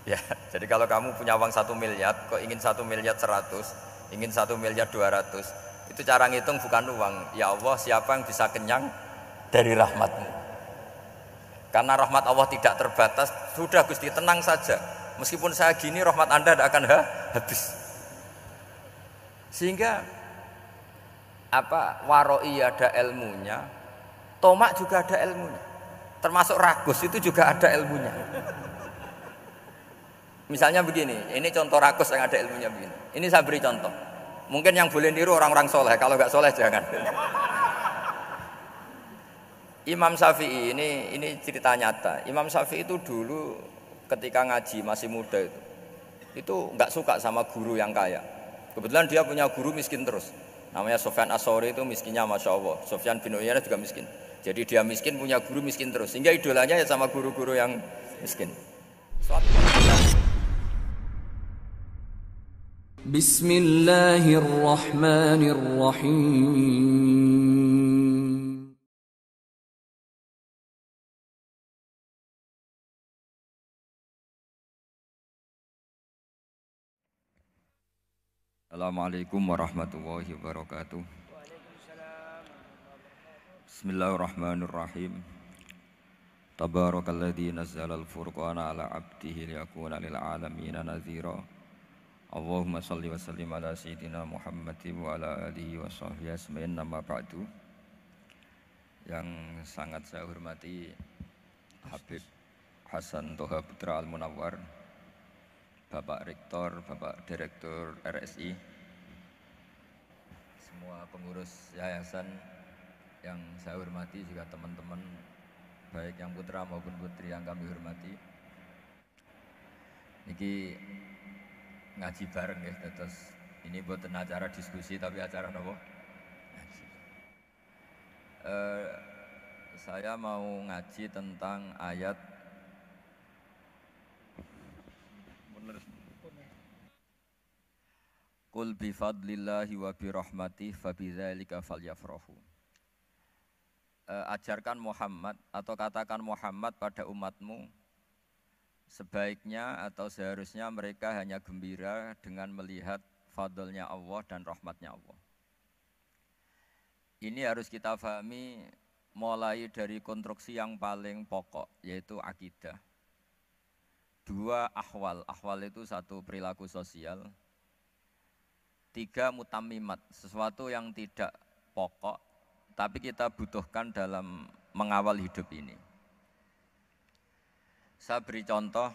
Ya, jadi kalau kamu punya uang 1 miliar, kok ingin 1 miliar 100, ingin 1 miliar 200, itu cara ngitung bukan uang. Ya Allah, siapa yang bisa kenyang dari rahmatmu? Karena rahmat Allah tidak terbatas. Sudah Gusti, tenang saja. Meskipun saya gini, rahmat Anda tidak akan habis. Sehingga waroi ada ilmunya, tomak juga ada ilmunya. Termasuk ragus itu juga ada ilmunya. Misalnya begini, ini contoh rakus yang ada ilmunya begini. Ini saya beri contoh. Mungkin yang boleh niru orang-orang soleh, kalau nggak soleh jangan. Imam Syafi'i ini cerita nyata. Imam Syafi'i itu dulu ketika ngaji masih muda itu nggak suka sama guru yang kaya. Kebetulan dia punya guru miskin terus. Namanya Sufyan As-Tsauri, itu miskinnya Masya Allah. Sufyan bin Uyainah juga miskin. Jadi dia miskin, punya guru miskin terus. Sehingga idolanya ya sama guru-guru yang miskin. Suatu Bismillahirrahmanirrahim. Assalamualaikum warahmatullahi wabarakatuh. Bismillahirrahmanirrahim. Tabarakalladzi nazzala al-furqana ala 'abdihi liyakuna lil 'alamin nadhira. Allahumma shalli wa sallim ala sayyidina Muhammadin wa ala alihi wa sahbihi ajmain, amma ba'du. Yang sangat saya hormati Habib Hasan Toha Putra Al-Munawwar, Bapak Rektor, Bapak Direktur RSI, semua pengurus yayasan yang saya hormati, juga teman-teman baik yang putra maupun putri yang kami hormati. Niki ngaji bareng ya, terus ini bukan acara diskusi tapi acara nopo? Ngaji. Saya mau ngaji tentang ayat Qul bifadlillahi wa birahmatih fabidzalika falyafrahu. Ajarkan Muhammad atau katakan Muhammad pada umatmu, sebaiknya atau seharusnya mereka hanya gembira dengan melihat fadlnya Allah dan rahmatnya Allah. Ini harus kita pahami mulai dari konstruksi yang paling pokok, yaitu akidah. 2 ahwal, ahwal itu 1 perilaku sosial. 3 mutammimat, sesuatu yang tidak pokok tapi kita butuhkan dalam mengawal hidup ini. Saya beri contoh,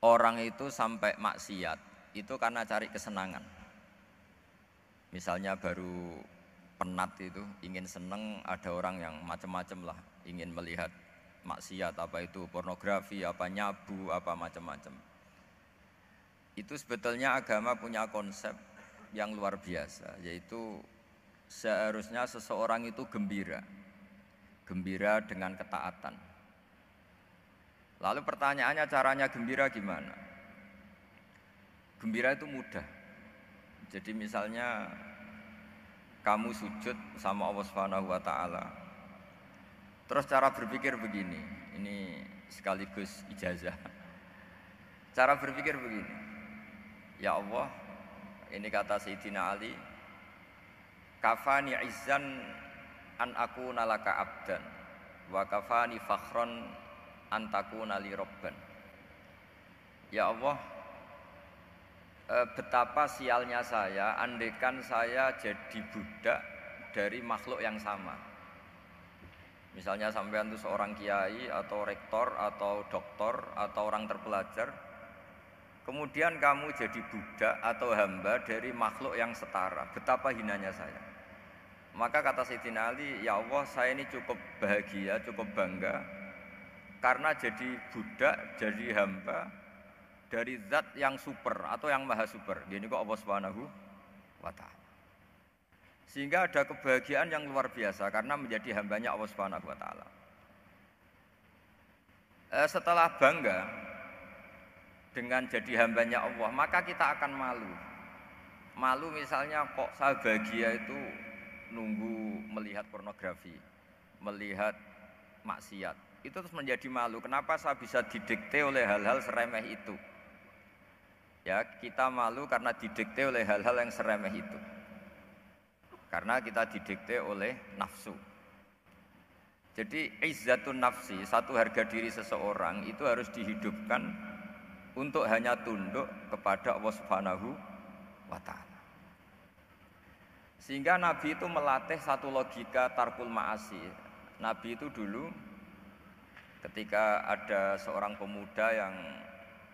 orang itu sampai maksiat itu karena cari kesenangan. Misalnya baru penat itu, ingin seneng, ada orang yang macam-macam lah, ingin melihat maksiat, apa itu pornografi, apa nyabu, apa macam-macam. Itu sebetulnya agama punya konsep yang luar biasa, yaitu seharusnya seseorang itu gembira dengan ketaatan. Lalu pertanyaannya, caranya gembira gimana? Gembira itu mudah. Jadi misalnya kamu sujud sama Allah Subhanahu wa taala. Terus cara berpikir begini, ini sekaligus ijazah. Cara berpikir begini. Ya Allah, ini kata Sayyidina Ali, kafani izzan an akuna laka abdan wa kafani fakhron an takuna li robban. Ya Allah, betapa sialnya saya andaikan saya jadi budak dari makhluk yang sama. Misalnya sampean itu seorang kiai atau rektor atau doktor atau orang terpelajar, kemudian kamu jadi budak atau hamba dari makhluk yang setara, betapa hinanya saya. Maka kata Sayyidina Ali, ya Allah, saya ini cukup bahagia, cukup bangga karena jadi budak, jadi hamba dari zat yang super atau yang maha super. Ini kok Allah Subhanahu wa ta'ala. Sehingga ada kebahagiaan yang luar biasa karena menjadi hambanya Allah Subhanahu wa ta'ala. Setelah bangga dengan jadi hambanya Allah, maka kita akan malu. Malu misalnya, kok saya bahagia itu nunggu melihat pornografi, melihat maksiat. itu terus menjadi malu. Kenapa saya bisa didikte oleh hal-hal seremeh itu? Ya, kita malu karena didikte oleh hal-hal yang seremeh itu. Karena kita didikte oleh nafsu. Jadi izzatun nafsi, satu harga diri seseorang itu harus dihidupkan untuk hanya tunduk kepada Allah Subhanahu wa ta'ala. Sehingga Nabi itu melatih satu logika tarkul ma'asi. Nabi itu dulu ketika ada seorang pemuda yang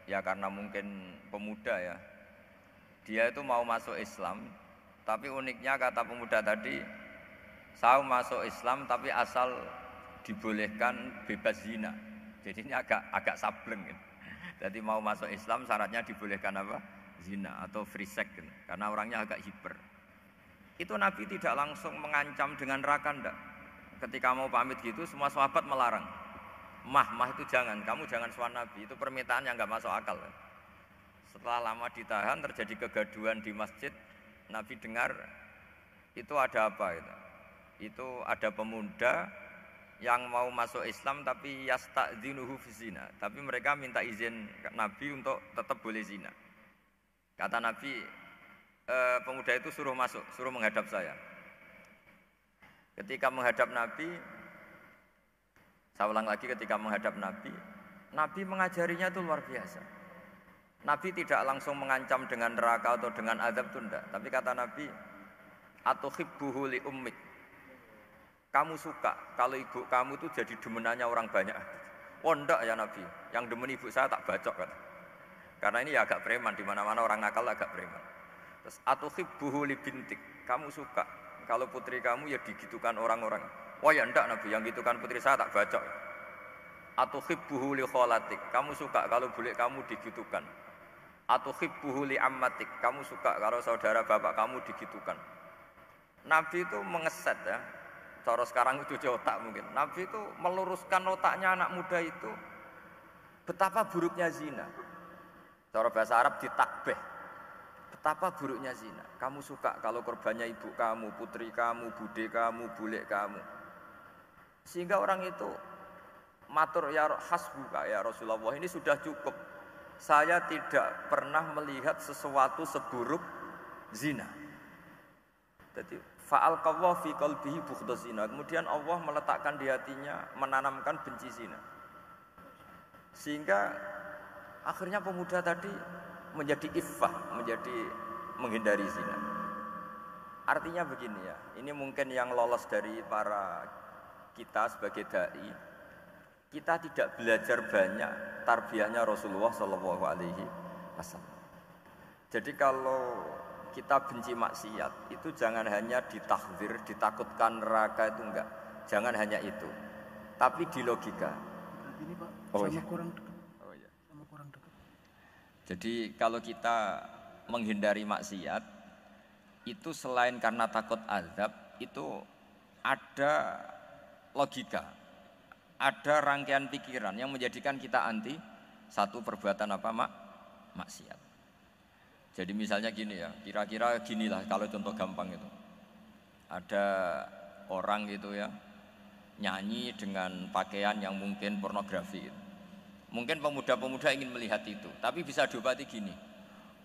ya karena mungkin pemuda ya, dia itu mau masuk Islam, tapi uniknya kata pemuda tadi, saya masuk Islam tapi asal dibolehkan bebas zina. Jadi ini agak sableng gitu. Jadi mau masuk Islam syaratnya dibolehkan apa? Zina atau free sex gitu. Karena orangnya agak hiper. Itu Nabi tidak langsung mengancam dengan neraka ndak. Ketika mau pamit gitu semua sahabat melarang. Mah itu jangan, kamu jangan suan Nabi, itu permintaan yang enggak masuk akal. Setelah lama ditahan terjadi kegaduhan di masjid, Nabi dengar itu ada apa gitu. Itu ada pemuda yang mau masuk Islam tapi yasta'dzinuhu fi zina, tapi mereka minta izin Nabi untuk tetap boleh zina. Kata Nabi, pemuda itu suruh masuk, suruh menghadap saya. Ketika menghadap Nabi, saya ulang lagi, ketika menghadap Nabi, Nabi mengajarinya itu luar biasa. Nabi tidak langsung mengancam dengan neraka atau dengan azab itu enggak, tapi kata Nabi, atuhibbuhu li ummik. Kamu suka kalau ibu kamu itu jadi demenannya orang banyak. Oh enggak ya Nabi, yang demen ibu saya tak bacok kan. Karena ini ya agak preman, di mana-mana orang nakal agak preman. Terus atuhibbuhu li bintik. Kamu suka kalau putri kamu ya digitukan orang-orang. Oh ya enggak Nabi, yang gitukan putri saya tak bacok. Atuhibbuhu li kholatik. Kamu suka kalau bule kamu digitukan. Atuhibbuhu li ammatik. Kamu suka kalau saudara bapak kamu digitukan. Nabi itu mengeset ya. Cara sekarang itu cuci otak mungkin. Nabi itu meluruskan otaknya anak muda itu betapa buruknya zina. Cara bahasa Arab ditakbih. Betapa buruknya zina. Kamu suka kalau korbannya ibu kamu, putri kamu, bude kamu, bule kamu. Sehingga orang itu matur ya hasbuka ya Rasulullah, ini sudah cukup. Saya tidak pernah melihat sesuatu seburuk zina. Jadi fa'alqallahu fi qalbihi bughdaz zina. Kemudian Allah meletakkan di hatinya, menanamkan benci zina. Sehingga akhirnya pemuda tadi menjadi iffah, menjadi menghindari zina. Artinya begini ya, ini mungkin yang lolos dari para kita sebagai dai, kita tidak belajar banyak tarbiyahnya Rasulullah Shallallahu Alaihi Wasallam. Jadi kalau kita benci maksiat itu jangan hanya ditahdzir, ditakutkan neraka itu enggak, jangan hanya itu, tapi di logika. Ini Pak, Oh, sama iya. kurang dekat. Oh, iya. Sama kurang dekat. Jadi kalau kita menghindari maksiat itu selain karena takut azab, itu ada logika, ada rangkaian pikiran yang menjadikan kita anti satu perbuatan apa maksiat. Jadi misalnya gini ya, kira-kira ginilah kalau contoh gampang itu. Ada orang gitu ya, nyanyi dengan pakaian yang mungkin pornografi gitu. Mungkin pemuda-pemuda ingin melihat itu, tapi bisa diobati gini.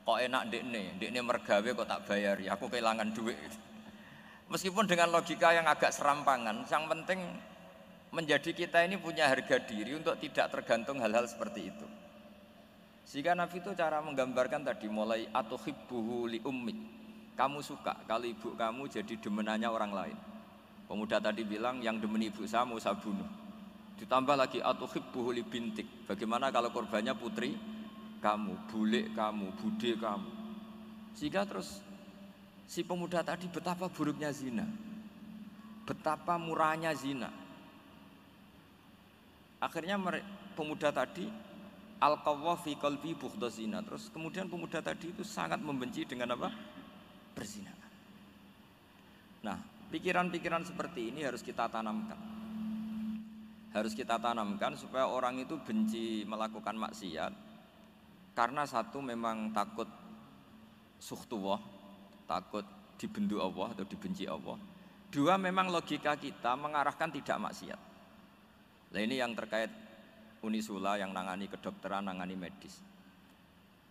Kok enak dekne mergawe kok tak bayari, aku kehilangan duit. Meskipun dengan logika yang agak serampangan, yang penting menjadi kita ini punya harga diri untuk tidak tergantung hal-hal seperti itu. Sehingga Nabi itu cara menggambarkan tadi mulai atuhibbuhu li ummik. Kamu suka kalau ibu kamu jadi demenannya orang lain. Pemuda tadi bilang yang demen ibu saya mau saya bunuh. Ditambah lagi atuhibbuhu li bintik. Bagaimana kalau korbannya putri kamu, bule kamu, bude kamu. Sehingga terus si pemuda tadi betapa buruknya zina. Betapa murahnya zina. Akhirnya pemuda tadi al-qawwa fi qalbi bughdaz zina. Terus kemudian pemuda tadi itu sangat membenci dengan apa? Perzinahan. Nah, pikiran-pikiran seperti ini harus kita tanamkan. Harus kita tanamkan supaya orang itu benci melakukan maksiat. Karena satu memang takut suhtullah, takut dibendu Allah atau dibenci Allah. Dua memang logika kita mengarahkan tidak maksiat. Nah ini yang terkait Unisula yang nangani kedokteran, nangani medis.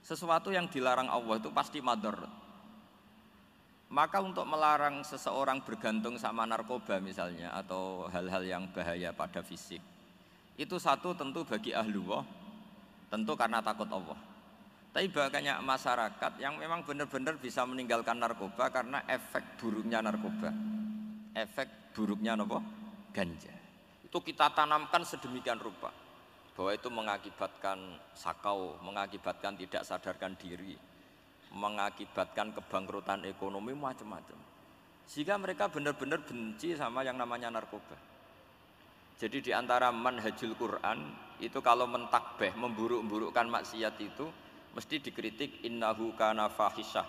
Sesuatu yang dilarang Allah itu pasti madharat. Maka untuk melarang seseorang bergantung sama narkoba misalnya atau hal-hal yang bahaya pada fisik, itu satu tentu bagi ahlullah, tentu karena takut Allah. Tapi banyak masyarakat yang memang benar-benar bisa meninggalkan narkoba karena efek buruknya narkoba, efek buruknya apa? Ganja. Itu kita tanamkan sedemikian rupa bahwa itu mengakibatkan sakau, mengakibatkan tidak sadarkan diri, mengakibatkan kebangkrutan ekonomi macam-macam. Sehingga mereka benar-benar benci sama yang namanya narkoba. Jadi di antara manhajul Quran itu kalau mentakbih, memburuk-burukkan maksiat itu mesti dikritik innahu kana fahisyah,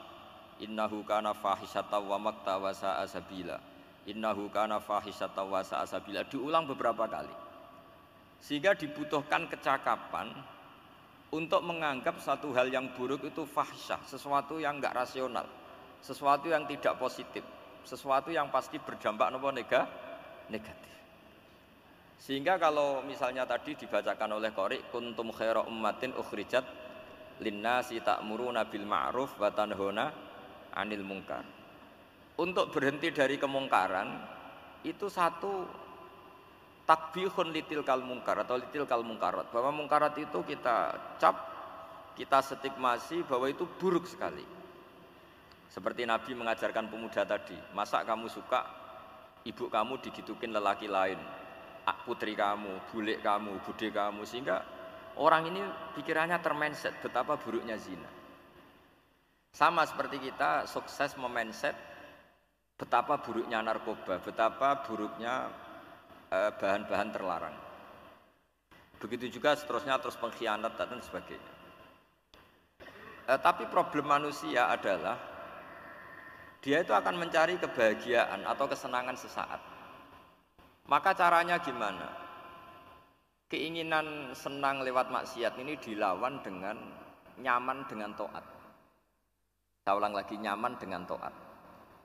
innahu kana fahisyata wa maqta wa sa'a sabila, innahu kana fahisyata wa sa'a sabila, diulang beberapa kali. Sehingga dibutuhkan kecakapan untuk menganggap satu hal yang buruk itu fahsyah, sesuatu yang enggak rasional, sesuatu yang tidak positif, sesuatu yang pasti berdampak negatif. Sehingga kalau misalnya tadi dibacakan oleh qari kuntum khaira ummatin ukhrijat linnasi ta'muruna bil ma'ruf wa tanhauna 'anil munkar. Untuk berhenti dari kemungkaran itu satu takbihun litilkal munkar atau litilkal munkarat, bahwa munkarat itu kita cap, kita stigmasi bahwa itu buruk sekali. Seperti Nabi mengajarkan pemuda tadi, masa kamu suka ibu kamu digitukin lelaki lain, putri kamu, bulik kamu, bude kamu, sehingga orang ini pikirannya termindset betapa buruknya zina. Sama seperti kita sukses memindset betapa buruknya narkoba, betapa buruknya bahan-bahan terlarang. Begitu juga seterusnya, terus pengkhianat dan sebagainya. Tapi problem manusia adalah dia itu akan mencari kebahagiaan atau kesenangan sesaat. Maka caranya gimana? Keinginan senang lewat maksiat ini dilawan dengan nyaman dengan taat. Saya ulang lagi, nyaman dengan taat.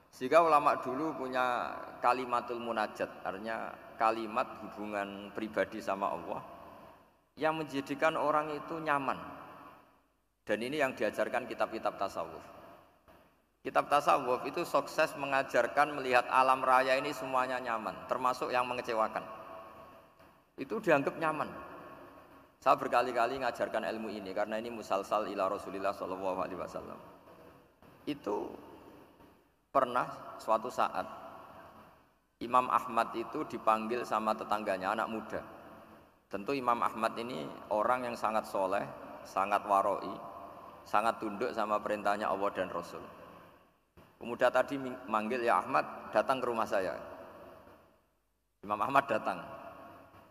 Sehingga ulama dulu punya kalimatul munajat, artinya kalimat hubungan pribadi sama Allah yang menjadikan orang itu nyaman. Dan ini yang diajarkan kitab-kitab tasawuf. Kitab tasawuf itu sukses mengajarkan melihat alam raya ini semuanya nyaman, termasuk yang mengecewakan. Itu dianggap nyaman. Saya berkali-kali mengajarkan ilmu ini karena ini musalsal ila Rasulillah SAW. Itu pernah suatu saat Imam Ahmad itu dipanggil sama tetangganya, anak muda. Tentu Imam Ahmad ini orang yang sangat soleh, sangat waroi, sangat tunduk sama perintahnya Allah dan Rasul. Pemuda tadi manggil, ya Ahmad, datang ke rumah saya. Imam Ahmad datang.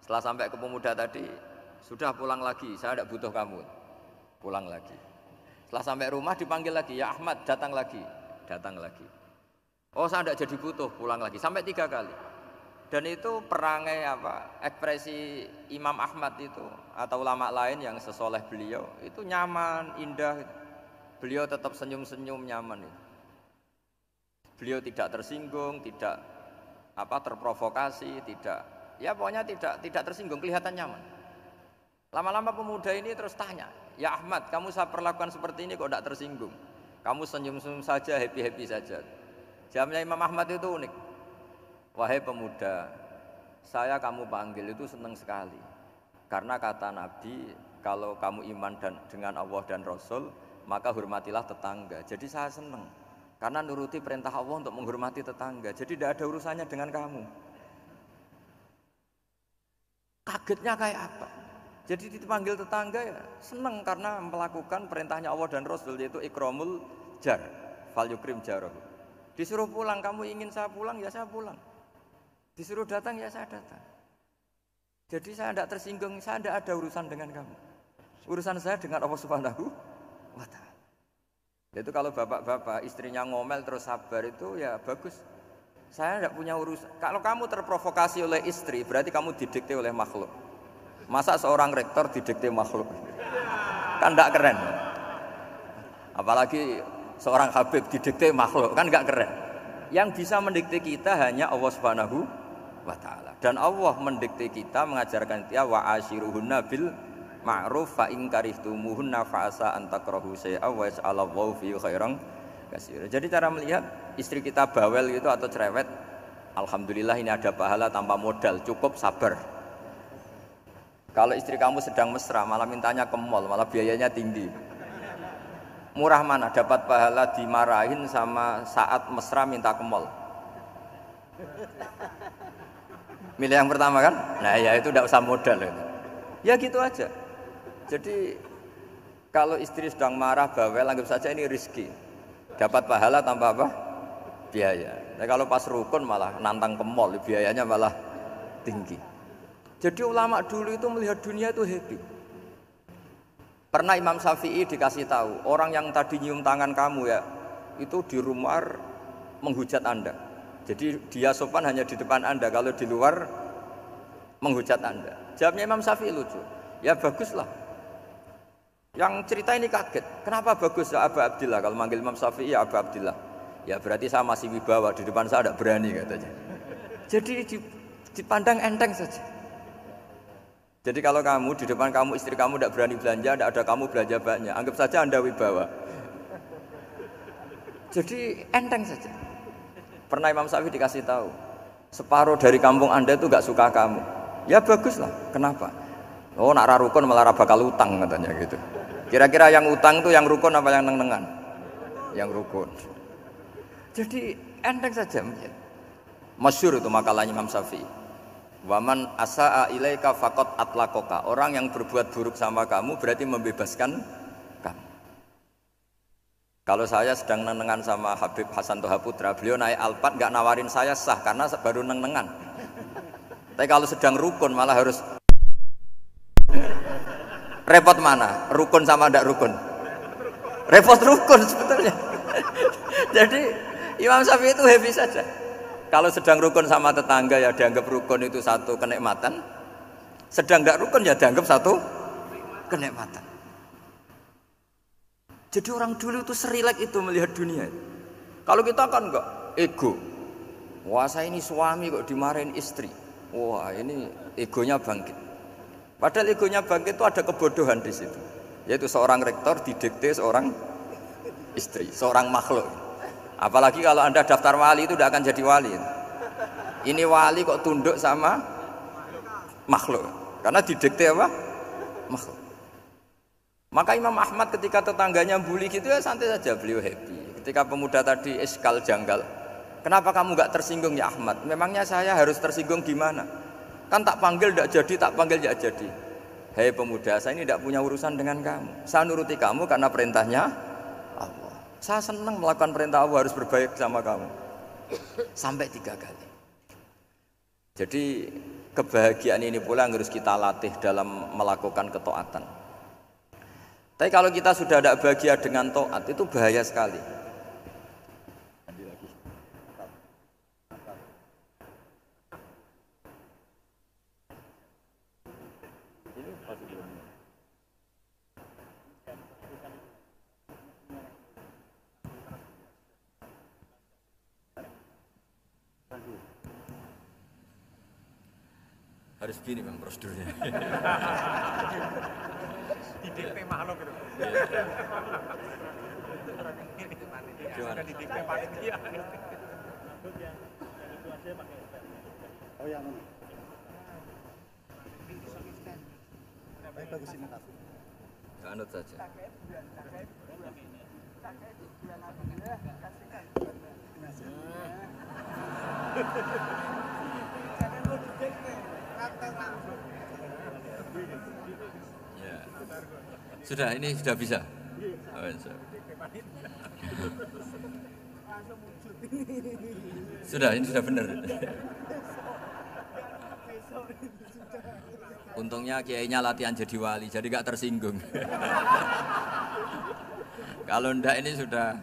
Setelah sampai ke pemuda tadi, sudah pulang lagi, saya tidak butuh kamu. Pulang lagi. Setelah sampai rumah dipanggil lagi, ya Ahmad, datang lagi. Datang lagi. Oh, saya tidak jadi butuh, pulang lagi. Sampai 3 kali. Dan itu perangai ekspresi Imam Ahmad itu atau ulama lain yang sesoleh beliau itu nyaman, indah. Beliau tetap senyum-senyum, nyaman itu. Beliau tidak tersinggung, tidak terprovokasi, pokoknya tidak tersinggung, kelihatan nyaman. Lama-lama pemuda ini terus tanya, ya Ahmad, kamu saya perlakukan seperti ini kok tidak tersinggung? Kamu senyum-senyum saja, happy-happy saja. Jawabnya Imam Ahmad itu unik. Wahai pemuda, saya kamu panggil itu senang sekali. Karena kata Nabi, kalau kamu iman dengan Allah dan Rasul, maka hormatilah tetangga. Jadi saya senang. Karena nuruti perintah Allah untuk menghormati tetangga. Jadi tidak ada urusannya dengan kamu. Kagetnya kayak apa? Jadi dipanggil tetangga ya senang karena melakukan perintahnya Allah dan Rasul, yaitu ikramul jar, fal yukrim jarahu. Disuruh pulang, kamu ingin saya pulang, ya saya pulang. Disuruh datang, ya saya datang. Jadi saya tidak tersinggung, saya tidak ada urusan dengan kamu. Urusan saya dengan Allah Subhanahu wa ta'ala. Itu kalau bapak-bapak istrinya ngomel terus sabar itu ya bagus. Saya tidak punya urusan. Kalau kamu terprovokasi oleh istri, berarti kamu didikte oleh makhluk. Masa seorang rektor didikte makhluk? Kan tidak keren. Apalagi seorang habib didikte makhluk, kan enggak keren. Yang bisa mendikte kita hanya Allah Subhanahu wa ta'ala. Dan Allah mendikte kita, mengajarkan kita wa ashiruhunna bil ma'ruf fa in karihtumuhunna fa asa an takrahu syai'a wa yaj'alallahu fi khairan katsira. Jadi cara melihat istri kita bawel gitu atau cerewet, alhamdulillah ini ada pahala tanpa modal, cukup sabar. Kalau istri kamu sedang mesra malah mintanya ke mall, malah biayanya tinggi. Murah mana dapat pahala dimarahin sama saat mesra minta ke mall? Milih yang pertama kan? Nah ya itu tidak usah modal itu. Ya gitu aja. Jadi kalau istri sedang marah bawel, anggap saja ini rezeki. Dapat pahala tanpa apa? Biaya. Nah kalau pas rukun malah nantang ke mall, biayanya malah tinggi. Jadi ulama dulu itu melihat dunia itu happy. Pernah Imam Syafi'i dikasih tahu, orang yang tadi nyium tangan kamu ya, itu di rumah menghujat Anda. Jadi dia sopan hanya di depan Anda, kalau di luar menghujat Anda. Jawabnya Imam Syafi'i lucu. Ya baguslah. Yang cerita ini kaget. Kenapa bagus ya Aba Abdillah? Kalau manggil Imam Syafi'i ya Aba Abdillah. Ya berarti saya masih wibawa, di depan saya tidak berani katanya. Jadi dipandang enteng saja. Jadi kalau kamu di depan kamu istri kamu tidak berani belanja, tidak ada kamu belanja banyak, anggap saja Anda wibawa. Jadi enteng saja. Pernah Imam Syafi'i dikasih tahu, separuh dari kampung Anda itu gak suka kamu. Ya baguslah. Kenapa? Oh nak rukun malah bakal utang katanya gitu. Kira-kira yang utang tuh yang rukun apa yang neng-nengan? Yang rukun. Jadi enteng saja. Masyhur itu makalahnya Imam Syafi'i. Waman asa'a ilaika faqad atlaqaka. Orang yang berbuat buruk sama kamu berarti membebaskan kamu. Kalau saya sedang nenengan sama Habib Hasan Toha Putra, beliau naik Alphard nggak nawarin saya sah karena baru nenengan. Tapi kalau sedang rukun malah harus repot mana? Rukun sama tidak rukun? Repot rukun sebetulnya. Jadi Imam Syafi'i itu happy saja. Kalau sedang rukun sama tetangga ya dianggap rukun itu satu kenikmatan. Sedang tidak rukun ya dianggap satu kenikmatan. Jadi orang dulu itu serilek itu melihat dunia. Kalau kita kan enggak, ego. Wah saya ini suami kok dimarahin istri. Wah ini egonya bangkit. Padahal egonya bangkit itu ada kebodohan di situ. Yaitu seorang rektor didikte seorang istri, seorang makhluk. Apalagi kalau Anda daftar wali itu tidak akan jadi wali. Ini wali kok tunduk sama makhluk. Karena didikte apa? Makhluk. Maka Imam Ahmad ketika tetangganya bully gitu ya santai saja, beliau happy. Ketika pemuda tadi iskal janggal, kenapa kamu gak tersinggung ya Ahmad? Memangnya saya harus tersinggung gimana? Kan tak panggil tidak jadi, tak panggil tidak jadi. Hei pemuda, saya ini tidak punya urusan dengan kamu. Saya nuruti kamu karena perintahnya Allah. Saya senang melakukan perintah Allah, harus berbaik sama kamu. Sampai 3 kali. Jadi kebahagiaan ini pula yang harus kita latih dalam melakukan ketaatan. Tapi kalau kita sudah tidak bahagia dengan taat itu bahaya sekali. Harus gini Bang prosedurnya. Didikte makhluk gitu. Gimana? Didikte panitia. Oh yang ini. Baik bagus ini tak. Anut saja. Ya. Sudah, ini sudah bisa. Oh, sudah, ini sudah benar. Untungnya kiainya latihan jadi wali, jadi gak tersinggung. Kalau ndak ini sudah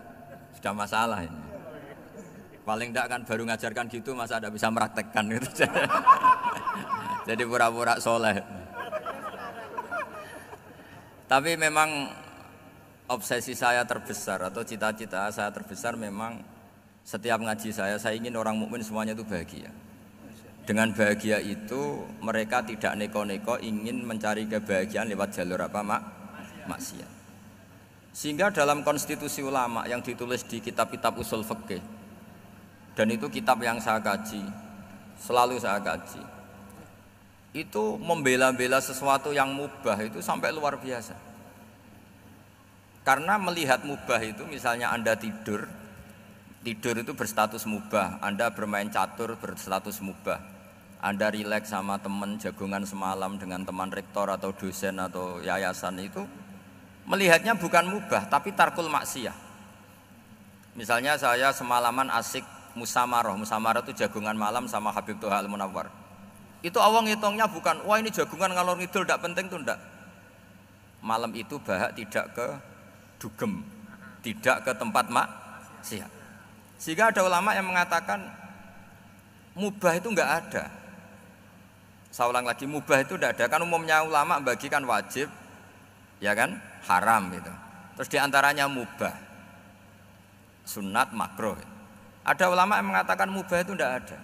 masalah ini. Paling ndak kan baru ngajarkan gitu, masa ndak bisa meraktekkan gitu. Jadi pura-pura soleh. Tapi memang obsesi saya terbesar atau cita-cita saya terbesar memang setiap ngaji saya ingin orang mukmin semuanya itu bahagia. Dengan bahagia itu mereka tidak neko-neko ingin mencari kebahagiaan lewat jalur apa maksiat. Sehingga dalam konstitusi ulama yang ditulis di kitab-kitab usul fikih, dan itu kitab yang saya kaji, selalu saya kaji, itu membela-bela sesuatu yang mubah itu sampai luar biasa. Karena melihat mubah itu, misalnya Anda tidur itu berstatus mubah, Anda bermain catur berstatus mubah, Anda rileks sama teman jagongan semalam dengan teman rektor atau dosen atau yayasan, itu melihatnya bukan mubah tapi tarkul maksiyah. Misalnya saya semalaman asik musamarah itu jagungan malam sama Habib Toha Al-Munawwar. Itu awang ngitungnya bukan, wah ini jagungan ngalor ngidul tidak penting tuh, tidak. Malam itu bahak tidak ke dugem, tidak ke tempat maksiat. Sehingga ada ulama yang mengatakan mubah itu enggak ada. Saya ulang lagi, mubah itu tidak ada. Kan umumnya ulama bagikan wajib, ya kan, haram gitu. Terus diantaranya mubah, sunat, makruh. Ada ulama yang mengatakan mubah itu tidak ada.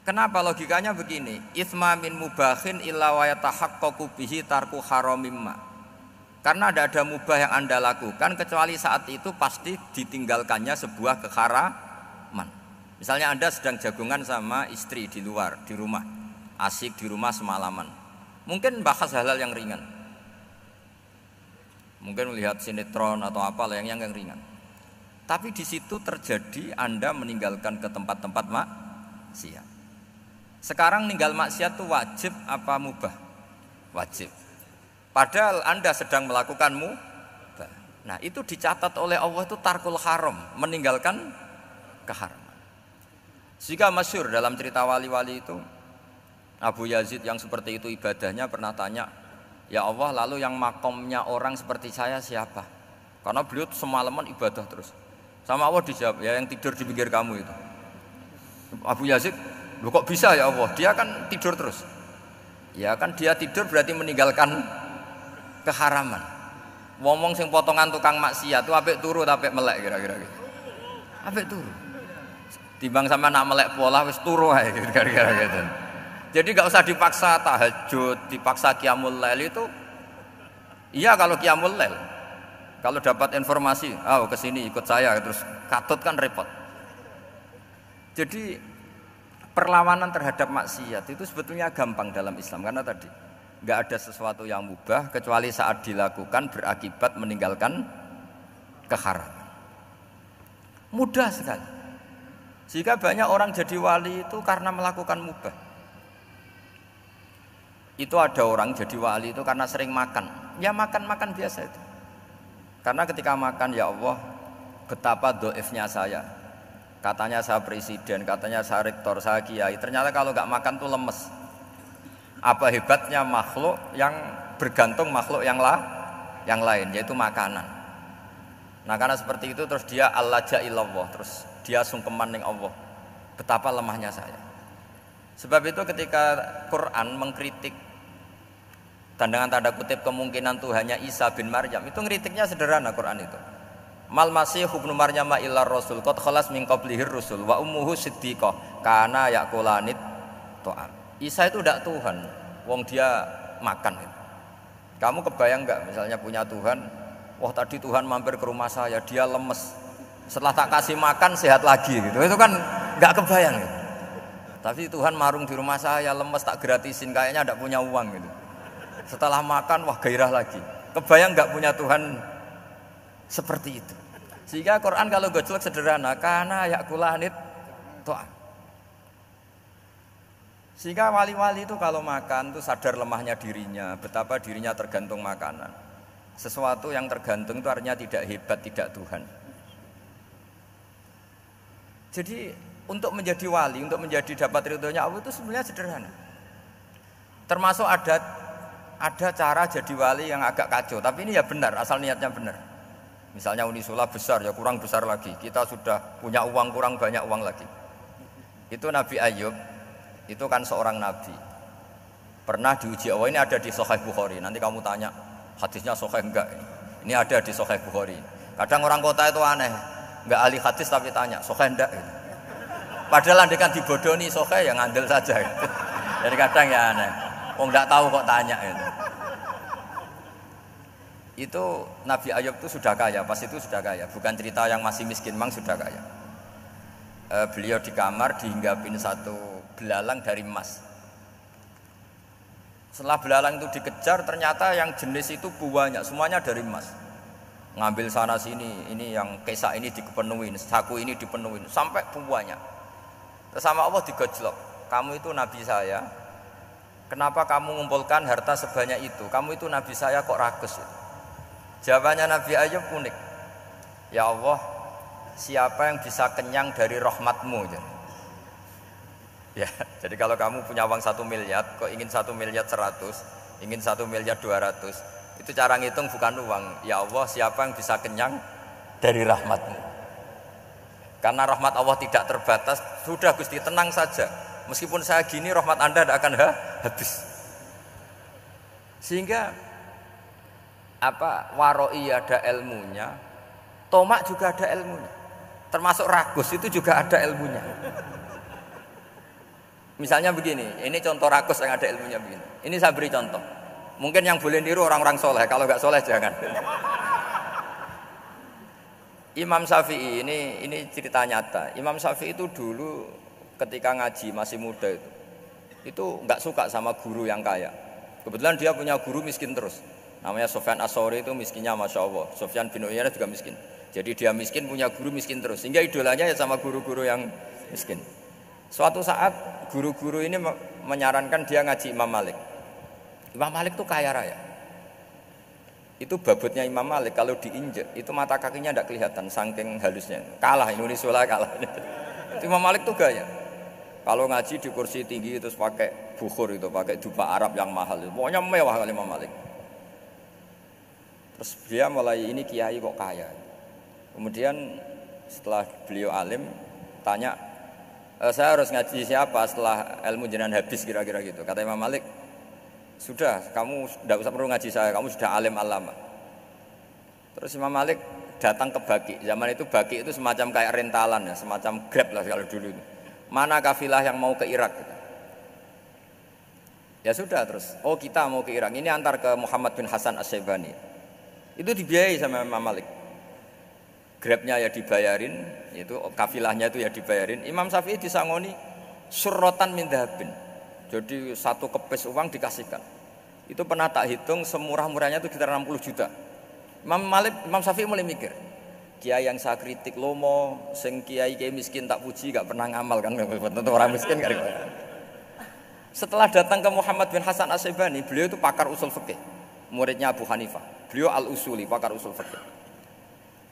Kenapa? Logikanya begini, itsma min mubahin illa wa yatahaqqaqu bihi tarku haramimma. Karena tidak ada mubah yang Anda lakukan kecuali saat itu pasti ditinggalkannya sebuah keharaman. Misalnya Anda sedang jagungan sama istri di luar, di rumah, asik di rumah semalaman. Mungkin bahas hal-hal yang ringan. Mungkin melihat sinetron atau apalah yang ringan. Tapi di situ terjadi Anda meninggalkan ke tempat-tempat maksiat. Sekarang ninggal maksiat itu wajib apa mubah? Wajib. Padahal Anda sedang melakukan mubah. Nah, itu dicatat oleh Allah itu tarkul haram, meninggalkan keharaman. Jika masyhur dalam cerita wali-wali itu, Abu Yazid yang seperti itu ibadahnya pernah tanya, ya Allah, lalu yang makomnya orang seperti saya siapa? Karena beliau semalaman ibadah terus. Sama Allah dijawab, ya yang tidur di pinggir kamu itu. Abu Yazid, loh kok bisa ya Allah? Dia kan tidur terus. Ya kan dia tidur berarti meninggalkan keharaman. Ngomong sing potongan tukang maksiat tuh apik turu apik melek kira-kira gitu. Apik turu. Timbang sama nak melek pola wis turu ae kira-kira gitu. Jadi enggak usah dipaksa tahajud, dipaksa qiyamul lail itu. Iya kalau qiyamul lail. Kalau dapat informasi, ke sini ikut saya terus katut kan repot. Jadi perlawanan terhadap maksiat itu sebetulnya gampang dalam Islam karena tadi nggak ada sesuatu yang mubah kecuali saat dilakukan berakibat meninggalkan keharaman. Mudah sekali. Jika banyak orang jadi wali itu karena melakukan mubah. Itu ada orang jadi wali itu karena sering makan. Ya makan biasa itu. Karena ketika makan, ya Allah, betapa doifnya saya. Katanya saya presiden, katanya saya rektor, saya kiai. Ternyata kalau nggak makan tuh lemes. Apa hebatnya makhluk yang bergantung makhluk yang lain, yaitu makanan. Nah karena seperti itu terus dia al-laja ilallah, terus dia sungkeman ning Allah. Betapa lemahnya saya. Sebab itu ketika Quran mengkritik dan dengan tanda kutip kemungkinan Tuhannya Isa bin Maryam, itu ngeritiknya sederhana Quran itu. Mal masih ibnu Maryam illar rasul qad khalas min qablihir rusul wa ummuhu siddiqah kana yaqulanit ta'am. Isa itu tidak Tuhan, wong dia makan. Kamu kebayang enggak misalnya punya Tuhan, wah tadi Tuhan mampir ke rumah saya, dia lemes. Setelah tak kasih makan sehat lagi gitu. Itu kan enggak kebayang gitu. Tapi Tuhan marung di rumah saya, lemes tak gratisin, kayaknya enggak punya uang gitu. Setelah makan, wah gairah lagi. Kebayang nggak punya Tuhan seperti itu. Sehingga Quran kalau gojlok sederhana, karena yakulanit to'am. Sehingga wali-wali itu kalau makan tuh sadar lemahnya dirinya, betapa dirinya tergantung makanan. Sesuatu yang tergantung itu artinya tidak hebat, tidak Tuhan. Jadi untuk menjadi wali, untuk menjadi dapat ridhonya Allah itu sebenarnya sederhana. Termasuk ada cara jadi wali yang agak kacau, tapi ini ya benar, asal niatnya benar. Misalnya Unisula besar, ya kurang besar lagi. Kita sudah punya uang, kurang banyak uang lagi. Itu Nabi Ayub, itu kan seorang nabi. Pernah diuji Allah, ini ada di Sahih Bukhari. Nanti kamu tanya, hadisnya Sahih enggak? Ini ada di Sahih Bukhari. Kadang orang kota itu aneh, enggak ahli hadis tapi tanya, Sahih enggak? Padahal andekan dibodoni soke ya ngandel saja. Gitu. Jadi kadang ya aneh. Wong nggak tahu kok tanya gitu. Itu Nabi Ayub itu sudah kaya, pas itu sudah kaya. Bukan cerita yang masih miskin, memang sudah kaya. Beliau di kamar dihinggapin satu belalang dari emas. Setelah belalang itu dikejar, ternyata yang jenis itu banyak, semuanya dari emas. Ngambil sana sini, ini yang kesak ini dipenuhin, saku ini dipenuhin, sampai banyak. Terus sama Allah digojlok, kamu itu nabi saya, kenapa kamu mengumpulkan harta sebanyak itu? Kamu itu nabi saya kok rakus? Jawabannya Nabi Ayub unik. Ya Allah, siapa yang bisa kenyang dari rahmatmu? Ya, jadi kalau kamu punya uang 1 miliar, kok ingin 1 miliar 100, ingin 1 miliar 200, itu cara ngitung bukan uang. Ya Allah, siapa yang bisa kenyang dari rahmatmu? Karena rahmat Allah tidak terbatas. Sudah Gusti, tenang saja. Meskipun saya gini, rahmat Anda tidak akan habis. Sehingga waroi ada ilmunya, tomak juga ada ilmunya, termasuk ragus itu juga ada ilmunya. Misalnya begini, ini contoh ragus yang ada ilmunya begini. Ini saya beri contoh. Mungkin yang boleh niru orang-orang soleh, kalau nggak soleh jangan. Imam Syafi'i ini cerita nyata. Imam Syafi'i itu dulu ketika ngaji masih muda itu nggak suka sama guru yang kaya. Kebetulan dia punya guru miskin terus. Namanya Sufyan As-Tsauri, itu miskinnya Masya Allah. Sufyan bin Uyainah juga miskin. Jadi dia miskin, punya guru miskin terus. Sehingga idolanya ya sama guru-guru yang miskin. Suatu saat guru-guru ini menyarankan dia ngaji Imam Malik. Imam Malik itu kaya raya. Itu babutnya Imam Malik kalau diinjek itu mata kakinya tidak kelihatan saking halusnya. Kalah Indonesia kalah. Itu Imam Malik tuh gaya. Kalau ngaji di kursi tinggi terus pakai bukhur itu, pakai dupa Arab yang mahal. Pokoknya mewah kali Imam Malik. Terus dia mulai ini kiai kok kaya. Kemudian setelah beliau alim tanya, saya harus ngaji siapa setelah ilmu jenengan habis kira-kira gitu. Kata Imam Malik, sudah kamu tidak usah perlu ngaji saya, kamu sudah alim alama. Terus Imam Malik datang ke Baki. Zaman itu Baki itu semacam kayak rentalan ya, semacam Grab lah kalau dulu. Mana kafilah yang mau ke Irak? Gitu. Ya sudah terus. Oh kita mau ke Irak. Ini antar ke Muhammad bin Hasan As-Syaibani. Itu dibiayai sama Imam Malik. Grabnya ya dibayarin, itu kafilahnya itu ya dibayarin. Imam Syafi'i disangoni surrotan min dhahabin. Jadi satu kepes uang dikasihkan. Itu pernah tak hitung semurah-murahnya itu sekitar 60 juta. Imam Syafi'i mulai mikir, kiai yang saya kritik lomo, sing kiai miskin tak puji, gak pernah ngamal kan, tentu orang miskin kan. Setelah datang ke Muhammad bin Hasan As-Syaibani, beliau itu pakar usul fikih, muridnya Abu Hanifah. Beliau al-usuli, pakar usul fikih.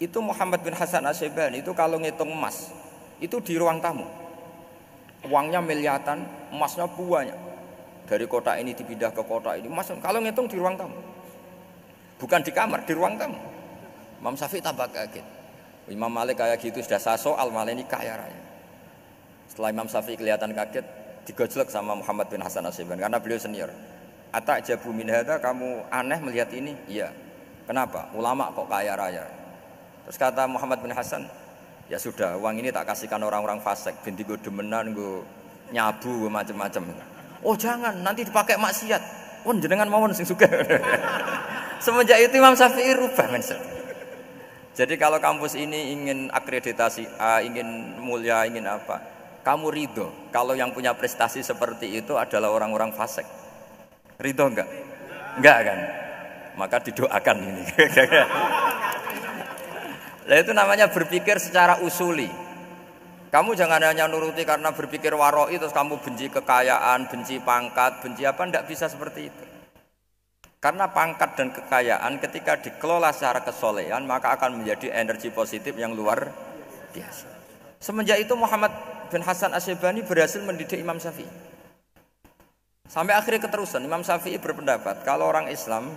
Itu Muhammad bin Hasan As-Syaibani itu kalau ngitung emas, itu di ruang tamu. Uangnya miliatan, emasnya banyak. Dari kota ini dipindah ke kota ini, emas kalau ngitung di ruang tamu. Bukan di kamar, di ruang tamu. Imam Syafi'i tambah kaget. Imam Malik kayak gitu sudah saya soal, malah ini kaya raya. Setelah Imam Syafi'i kelihatan kaget, digojlok sama Muhammad bin Hasan As-Syaibani karena beliau senior. Ata'jabu min hadza, kamu aneh melihat ini? Iya. Kenapa? Ulama kok kaya raya. Terus kata Muhammad bin Hasan, ya sudah, uang ini tak kasihkan orang-orang fasik, binti gue demenan, gue nyabu, gue macam-macam. Oh jangan, nanti dipakai maksiat. Oh jenengan mawon sing suka. Semenjak itu Imam Syafi'i rubah mindset. Jadi kalau kampus ini ingin akreditasi A, ingin mulia, ingin apa, kamu ridho kalau yang punya prestasi seperti itu adalah orang-orang fasik. Ridho enggak? Enggak kan? Maka didoakan ini. Nah itu namanya berpikir secara usuli. Kamu jangan hanya nuruti karena berpikir waroi terus kamu benci kekayaan, benci pangkat, benci apa, enggak bisa seperti itu. Karena pangkat dan kekayaan ketika dikelola secara kesolehan maka akan menjadi energi positif yang luar biasa. Semenjak itu Muhammad bin Hasan As-Syaibani berhasil mendidik Imam Syafi'i. Sampai akhirnya keterusan Imam Syafi'i berpendapat kalau orang Islam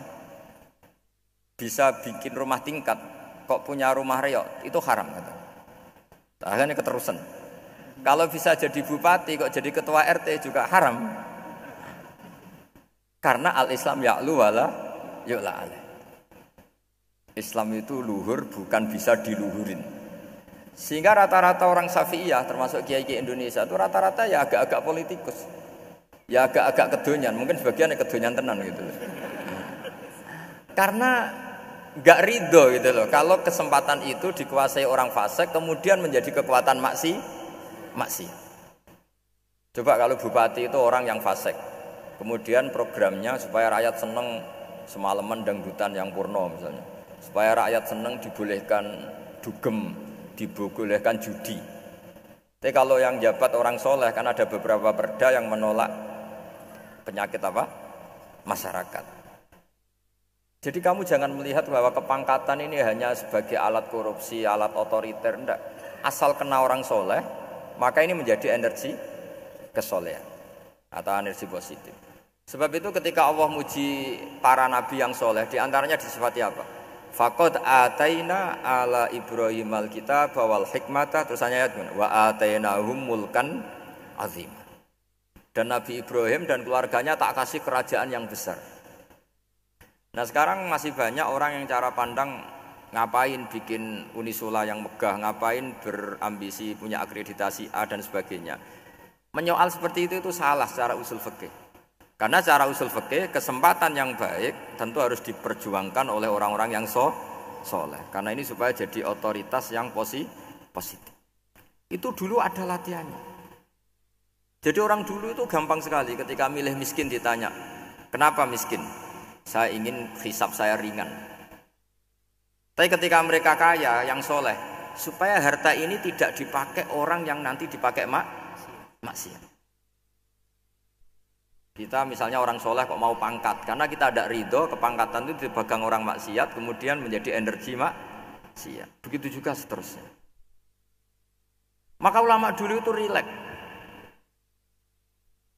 bisa bikin rumah tingkat kok punya rumah reok itu haram kata. Akhirnya keterusan. Kalau bisa jadi bupati kok jadi ketua RT juga haram. Karena al-Islam ya'lu wala yu'la alaih. Islam itu luhur bukan bisa diluhurin. Sehingga rata-rata orang Syafi'iyah termasuk kiai-kiai Indonesia itu rata-rata ya agak-agak politikus. Ya agak-agak kedonyan, mungkin sebagian kedonyan tenan gitu. Karena nggak ridho gitu loh. Kalau kesempatan itu dikuasai orang fasik kemudian menjadi kekuatan maksi. Coba kalau bupati itu orang yang fasik, kemudian programnya supaya rakyat seneng semalaman dangdutan yang purno misalnya, supaya rakyat seneng dibolehkan dugem, dibolehkan judi. Tapi kalau yang jabat orang soleh kan ada beberapa perda yang menolak penyakit apa? Masyarakat. Jadi kamu jangan melihat bahwa kepangkatan ini hanya sebagai alat korupsi, alat otoriter, enggak. Asal kena orang soleh, maka ini menjadi energi kesolehan atau energi positif. Sebab itu ketika Allah muji para nabi yang soleh, diantaranya disifati apa? Faqad ataina ala Ibrahim al-kitab wal hikmata, terusannya ayat wa atainahum mulkan azim. Dan Nabi Ibrahim dan keluarganya tak kasih kerajaan yang besar. Nah sekarang masih banyak orang yang cara pandang ngapain bikin Unisula yang megah, ngapain berambisi punya akreditasi A dan sebagainya. Menyoal seperti itu salah secara usul fikih. Karena secara usul fikih kesempatan yang baik tentu harus diperjuangkan oleh orang-orang yang soleh. Karena ini supaya jadi otoritas yang positif. Itu dulu ada latihannya. Jadi orang dulu itu gampang sekali ketika milih miskin ditanya, kenapa miskin? Saya ingin hisab saya ringan. Tapi ketika mereka kaya, yang soleh, supaya harta ini tidak dipakai orang yang nanti dipakai maksiat. Kita misalnya orang soleh kok mau pangkat, karena kita ada ridho, kepangkatan itu dipegang orang maksiat, kemudian menjadi energi maksiat. Begitu juga seterusnya. Maka ulama dulu itu rileks.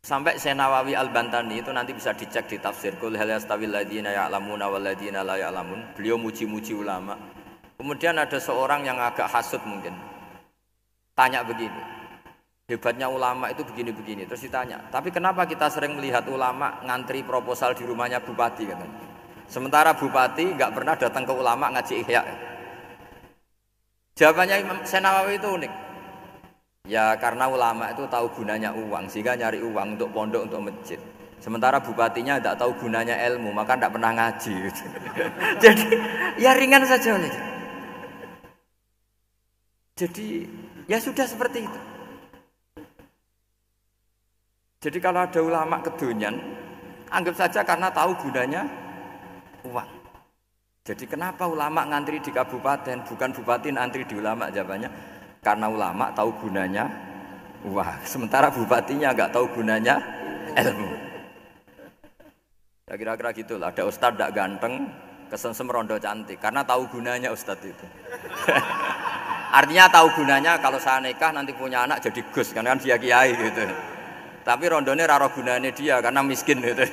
Sampai Syekh Nawawi Al-Bantani itu nanti bisa dicek di tafsir Qul hal yastawil ladzina ya'lamuna wal ladzina la ya'lamun. Beliau muji-muji ulama. Kemudian ada seorang yang agak hasud mungkin. Tanya begini. Hebatnya ulama itu begini-begini. Terus ditanya, tapi kenapa kita sering melihat ulama ngantri proposal di rumahnya bupati katanya. Sementara bupati enggak pernah datang ke ulama ngaji ihya. Jawabannya Imam Syekh Nawawi itu unik. Ya karena ulama itu tahu gunanya uang, sehingga nyari uang untuk pondok, untuk masjid. Sementara bupatinya tidak tahu gunanya ilmu, maka tidak pernah ngaji. Jadi ya ringan saja oleh. Jadi ya sudah seperti itu. Jadi kalau ada ulama kedonyan, anggap saja karena tahu gunanya uang. Jadi kenapa ulama ngantri di kabupaten, bukan bupati ngantri di ulama? Jawabannya karena ulama tahu gunanya uang, sementara bupatinya nggak tahu gunanya ilmu. Ya kira-kira gitulah. Ada ustadz tidak ganteng, kesengsem rondo cantik, karena tahu gunanya ustadz itu. Artinya tahu gunanya kalau saya nikah nanti punya anak jadi gus, karena kan dia kiai gitu. Tapi rondonya raro gunanya dia karena miskin gitu.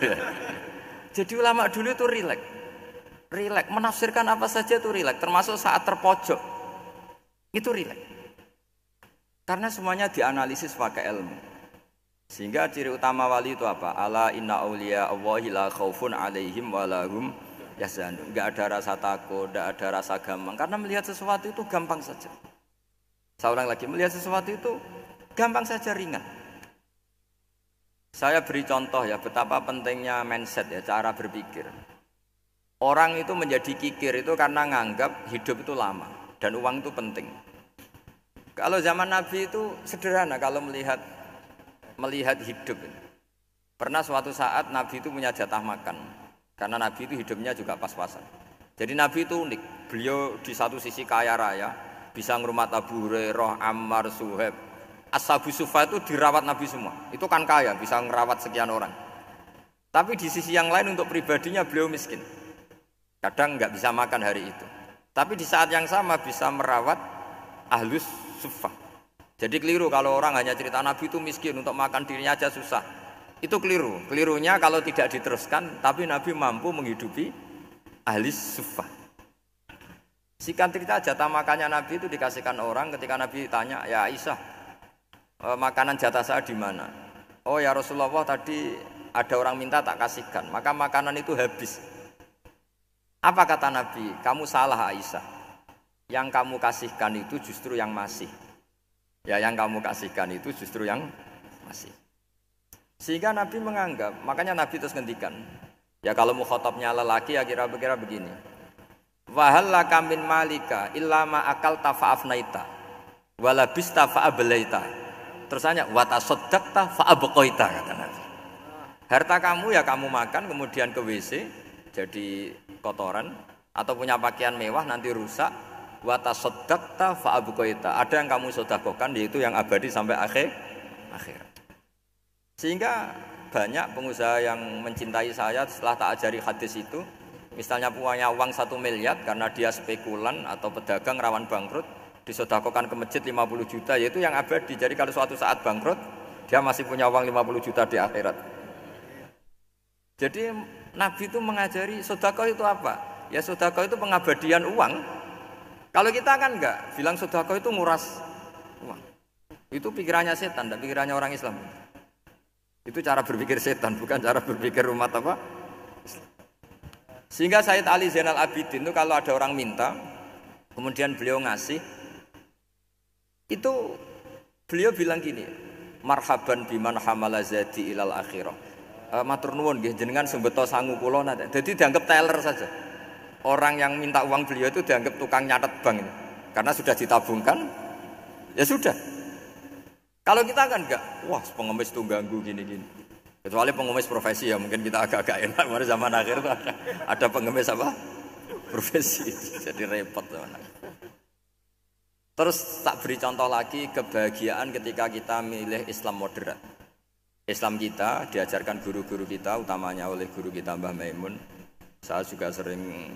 Jadi ulama dulu itu rileks, menafsirkan apa saja itu rileks, termasuk saat terpojok itu rileks. Karena semuanya dianalisis pakai ilmu. Sehingga ciri utama wali itu apa? Ala inna auliya Allahi la khaufun alaihim wa lahum yahzanun. Enggak ada rasa takut, enggak ada rasa gampang. Karena melihat sesuatu itu gampang saja. Saya ulang lagi, melihat sesuatu itu gampang saja, ringan. Saya beri contoh ya betapa pentingnya mindset ya, cara berpikir. Orang itu menjadi kikir itu karena nganggap hidup itu lama dan uang itu penting. Kalau zaman Nabi itu sederhana kalau melihat hidup. Pernah suatu saat Nabi itu punya jatah makan. Karena Nabi itu hidupnya juga pas-pasan. Jadi Nabi itu unik. Beliau di satu sisi kaya raya, bisa ngurmat Abu Hurairah, Ammar, Suhaib. Ashabus Sufa itu dirawat Nabi semua. Itu kan kaya, bisa ngerawat sekian orang. Tapi di sisi yang lain untuk pribadinya beliau miskin. Kadang nggak bisa makan hari itu. Tapi di saat yang sama bisa merawat Ahlus Sufa. Jadi keliru kalau orang hanya cerita Nabi itu miskin, untuk makan dirinya aja susah. Itu keliru. Kelirunya kalau tidak diteruskan, tapi Nabi mampu menghidupi Ahlus Sufa. Singkat cerita jatah makannya Nabi itu dikasihkan orang ketika Nabi tanya, ya Aisyah, makanan jatah saya di mana? Oh ya Rasulullah, tadi ada orang minta tak kasihkan, maka makanan itu habis. Apa kata Nabi? Kamu salah Aisyah. yang kamu kasihkan itu justru yang masih. Ya, yang kamu kasihkan itu justru yang masih. Sehingga Nabi menganggap, makanya Nabi terus ngendikan, ya kalau mukhatabnya lelaki ya kira-kira begini. Wahal laka min malika illa ma akalta fa'afnaita walabista fa'ablaita. Terus hanya wa tasaddaqta fa'abqaita, kata Nabi. Harta kamu ya kamu makan kemudian ke WC jadi kotoran, atau punya pakaian mewah nanti rusak. Wa tasaddaqta fa'abqaita. Ada yang kamu sedekahkan yaitu yang abadi sampai akhir. Sehingga banyak pengusaha yang mencintai saya setelah tak ajari hadis itu. Misalnya punya uang 1 miliar karena dia spekulan atau pedagang rawan bangkrut, disedekahkan ke masjid 50 juta, yaitu yang abadi. Jadi kalau suatu saat bangkrut, dia masih punya uang 50 juta di akhirat. Jadi Nabi itu mengajari sedekah itu apa? Ya sedekah itu pengabadian uang. Kalau kita kan enggak, bilang sedekah itu nguras uang. Itu pikirannya setan dan pikirannya orang Islam. Itu cara berpikir setan, bukan cara berpikir umat apa? Sehingga Sayyid Ali Zainal Abidin itu kalau ada orang minta, kemudian beliau ngasih, itu beliau bilang gini, marhaban biman hamala zadi ilal akhirah. Matur nuwun nggih jenengan sembeto sangu kula nate. Jadi dianggap teller saja. Orang yang minta uang beliau itu dianggap tukang nyatet bank ini. Karena sudah ditabungkan, ya sudah. Kalau kita kan enggak, wah pengemis tuh ganggu gini-gini. Kecuali pengemis profesi ya mungkin kita agak-agak enak. Pada zaman akhir itu ada pengemis apa? Profesi. Jadi repot zaman akhir. Terus tak beri contoh lagi kebahagiaan ketika kita milih Islam moderat. Islam kita diajarkan guru-guru kita, utamanya oleh guru kita Mbah Maimun. Saya juga sering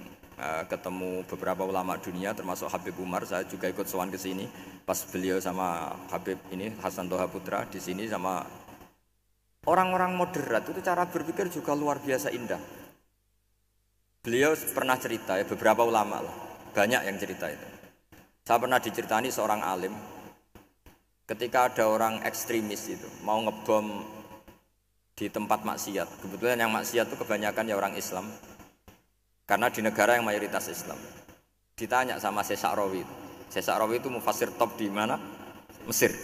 ketemu beberapa ulama dunia termasuk Habib Umar. Saya juga ikut sowan ke sini pas beliau sama Habib ini Hasan Toha Putra di sini sama orang-orang moderat itu cara berpikir juga luar biasa indah. Beliau pernah cerita ya, beberapa ulama lah, banyak yang cerita itu. Saya pernah diceritani seorang alim, ketika ada orang ekstremis itu mau ngebom di tempat maksiat. Kebetulan yang maksiat itu kebanyakan ya orang Islam, karena di negara yang mayoritas Islam. Ditanya sama Syekh Sa'rawi itu. Syekh Sa'rawi itu mufassir top di mana? Mesir.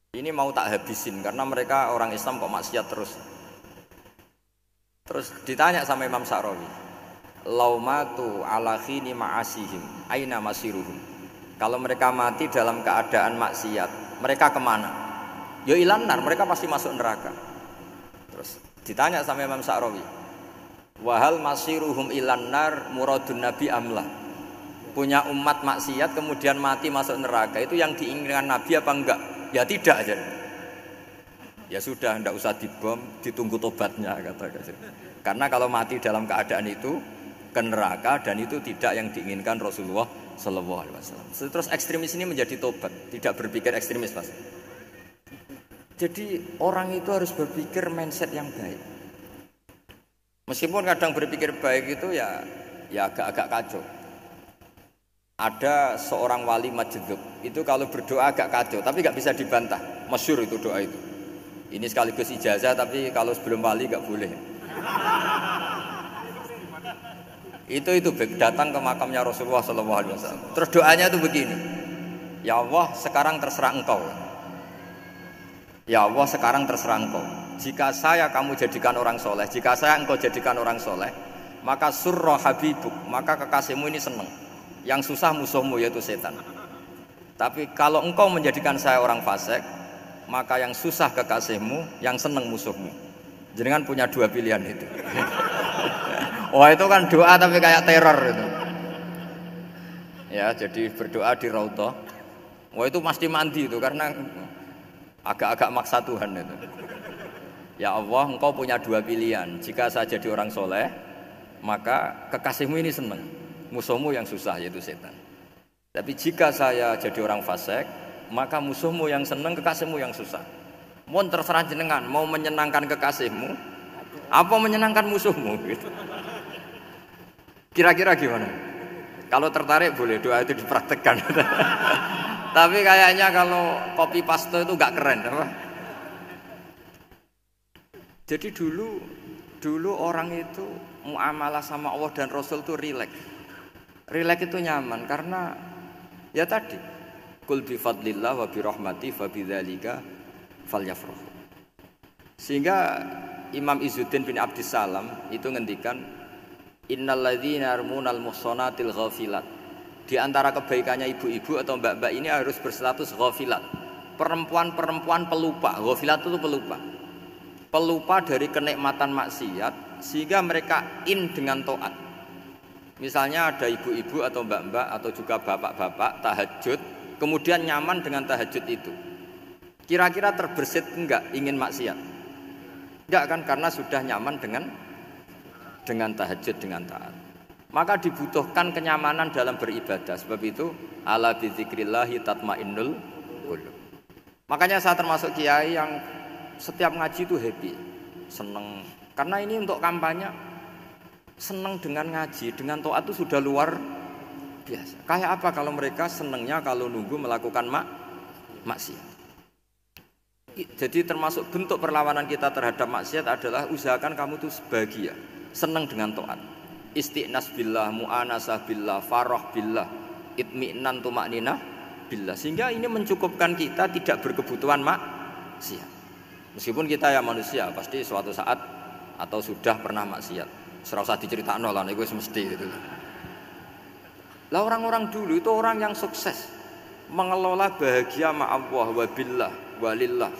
Ini mau tak habisin karena mereka orang Islam kok maksiat terus. Terus ditanya sama Imam Sa'rawi, laumatu ala khini ma'asihim aina masiruhum. Kalau mereka mati dalam keadaan maksiat, mereka kemana? Ya ilanar, mereka pasti masuk neraka. Terus ditanya sama Imam Sa'rawi, wahal masiruhum ilanar muradun nabi amlah. Punya umat maksiat kemudian mati masuk neraka, itu yang diinginkan Nabi apa enggak? Ya tidak aja. Ya sudah, tidak usah dibom, ditunggu tobatnya kata. Karena kalau mati dalam keadaan itu ke neraka dan itu tidak yang diinginkan Rasulullah Shallallahu Alaihi Wasallam. Terus ekstremis ini menjadi tobat, tidak berpikir ekstremis mas. Jadi orang itu harus berpikir mindset yang baik. Meskipun kadang berpikir baik itu ya agak-agak kacau. Ada seorang wali majdzub itu kalau berdoa agak kacau, tapi nggak bisa dibantah. Masyhur itu doa itu. Ini sekaligus ijazah, tapi kalau sebelum wali nggak boleh. Itu datang ke makamnya Rasulullah SAW. Terus doanya itu begini, ya Allah sekarang terserah engkau. Ya Allah sekarang terserah engkau. Jika saya kamu jadikan orang soleh, jika saya engkau jadikan orang soleh, maka surra habibuk, maka kekasihmu ini senang. Yang susah musuhmu yaitu setan. Tapi kalau engkau menjadikan saya orang fasik, maka yang susah kekasihmu, yang senang musuhmu. Jangan punya dua pilihan itu. Wah itu kan doa tapi kayak teror itu. Ya jadi berdoa di Raudhah. Wah itu pasti mandi itu karena agak-agak maksa Tuhan itu. Ya Allah engkau punya dua pilihan. Jika saya jadi orang soleh, maka kekasihmu ini senang. Musuhmu yang susah yaitu setan. Tapi jika saya jadi orang fasik, maka musuhmu yang senang, kekasihmu yang susah. Mohon terserah jenengan, mau menyenangkan kekasihmu, apa menyenangkan musuhmu? Gitu. Kira-kira gimana? Kalau tertarik boleh doa itu dipraktekkan. Tapi kayaknya kalau copy paste itu nggak keren, apa? Jadi dulu orang itu muamalah sama Allah dan Rasul itu rileks. Rileks itu nyaman karena ya tadi kul bi fadlillah wa bi rahmati fa bidzalika falyafrahu. Sehingga Imam Izzuddin bin Abdissalam itu ngendikan innalladzina yarmunal muhsanatil ghafilat. Di antara kebaikannya ibu-ibu atau mbak-mbak ini harus berstatus ghafilat. Perempuan-perempuan pelupa. Ghafilat itu pelupa. Pelupa dari kenikmatan maksiat sehingga mereka dengan taat. Misalnya ada ibu-ibu atau mbak-mbak atau juga bapak-bapak tahajud, kemudian nyaman dengan tahajud itu. Kira-kira terbersit enggak ingin maksiat? Enggak kan, karena sudah nyaman dengan tahajud, dengan taat. Maka dibutuhkan kenyamanan dalam beribadah. Sebab itu ala bidzikrillahi tatmainnul qulub. Makanya saya termasuk kiai yang setiap ngaji itu happy, seneng. Karena ini untuk kampanye, seneng dengan ngaji, dengan taat itu sudah luar biasa. Kayak apa kalau mereka senengnya kalau nunggu melakukan maksiat. Jadi termasuk bentuk perlawanan kita terhadap maksiat adalah usahakan kamu tuh sebahagia, seneng dengan taat. Istiqnas billah, mu'anasah billah, farah billah, itmi'nan tumakninah billah. Sehingga ini mencukupkan kita tidak berkebutuhan maksiat. Meskipun kita ya manusia, pasti suatu saat atau sudah pernah maksiat. Serah usah diceritakno lah, itu mesti gitu. Lah orang-orang dulu itu orang yang sukses mengelola bahagia ma Allah wa billah walillah.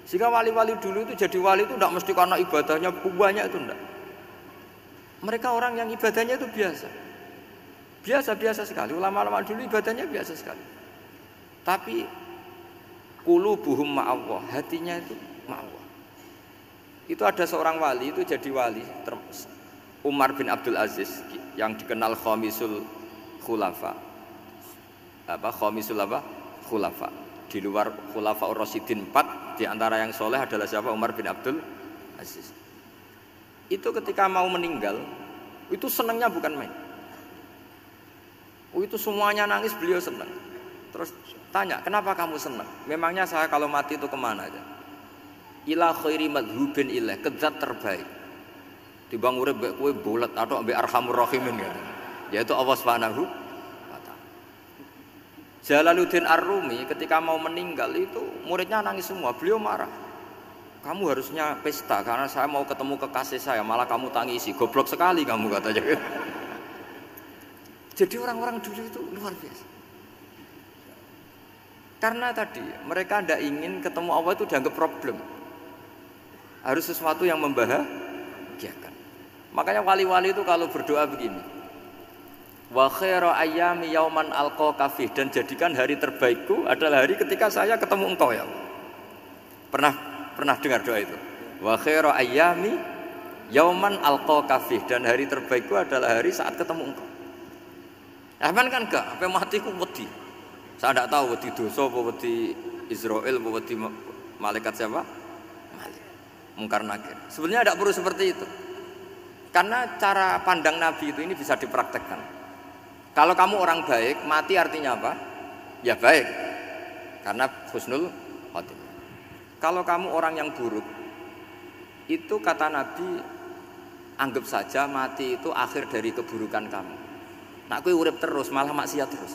Sehingga wali-wali dulu itu jadi wali itu tidak mesti karena ibadahnya banyak, itu enggak. Mereka orang yang ibadahnya itu biasa. Biasa-biasa sekali. Ulama-ulama dulu ibadahnya biasa sekali. Tapi qulubuhum ma Allah, hatinya itu ma Allah. Itu ada seorang wali itu jadi wali, Umar bin Abdul Aziz yang dikenal khamisul khulafa. Khamisul khulafa. Di luar khulafa ar-rasyidin 4, di antara yang soleh adalah siapa? Umar bin Abdul Aziz. Itu ketika mau meninggal, itu senangnya bukan main. Itu semuanya nangis, beliau senang. Terus tanya, kenapa kamu senang? Memangnya saya kalau mati itu kemana aja? Ila khairi madhubin ilah, ke zat terbaik. Timbang urip mbek kowe bolet atau mbek arhamur rahimin gitu. Yaitu Allah Subhanahu wa taala. Jalaluddin Ar-Rumi ketika mau meninggal itu muridnya nangis semua, beliau marah. Kamu harusnya pesta karena saya mau ketemu kekasih saya, malah kamu tangisi. Goblok sekali kamu, katanya. Jadi orang-orang dulu itu luar biasa. Karena tadi mereka tidak ingin ketemu Allah itu dianggap problem. Harus sesuatu yang membahagiakan. Makanya wali-wali itu kalau berdoa begini. Wa khairu ayyami yauman alqa fih, dan jadikan hari terbaikku adalah hari ketika saya ketemu engkau ya Allah. Pernah dengar doa itu? Wa khairu ayyami yauman alqa fih, dan hari terbaikku adalah hari saat ketemu engkau. Aman kan enggak? Sampai matiku wedi. Saya tidak tahu wedi dosa apa wedi Israel apa wedi malaikat siapa? Mungkar nakir. Sebenarnya tidak perlu seperti itu. Karena cara pandang Nabi itu ini bisa dipraktekkan. Kalau kamu orang baik, mati artinya apa? Ya baik. Karena husnul khotimah. Kalau kamu orang yang buruk, itu kata Nabi, anggap saja mati itu akhir dari keburukan kamu. Nak kowe urip terus malah maksiat terus.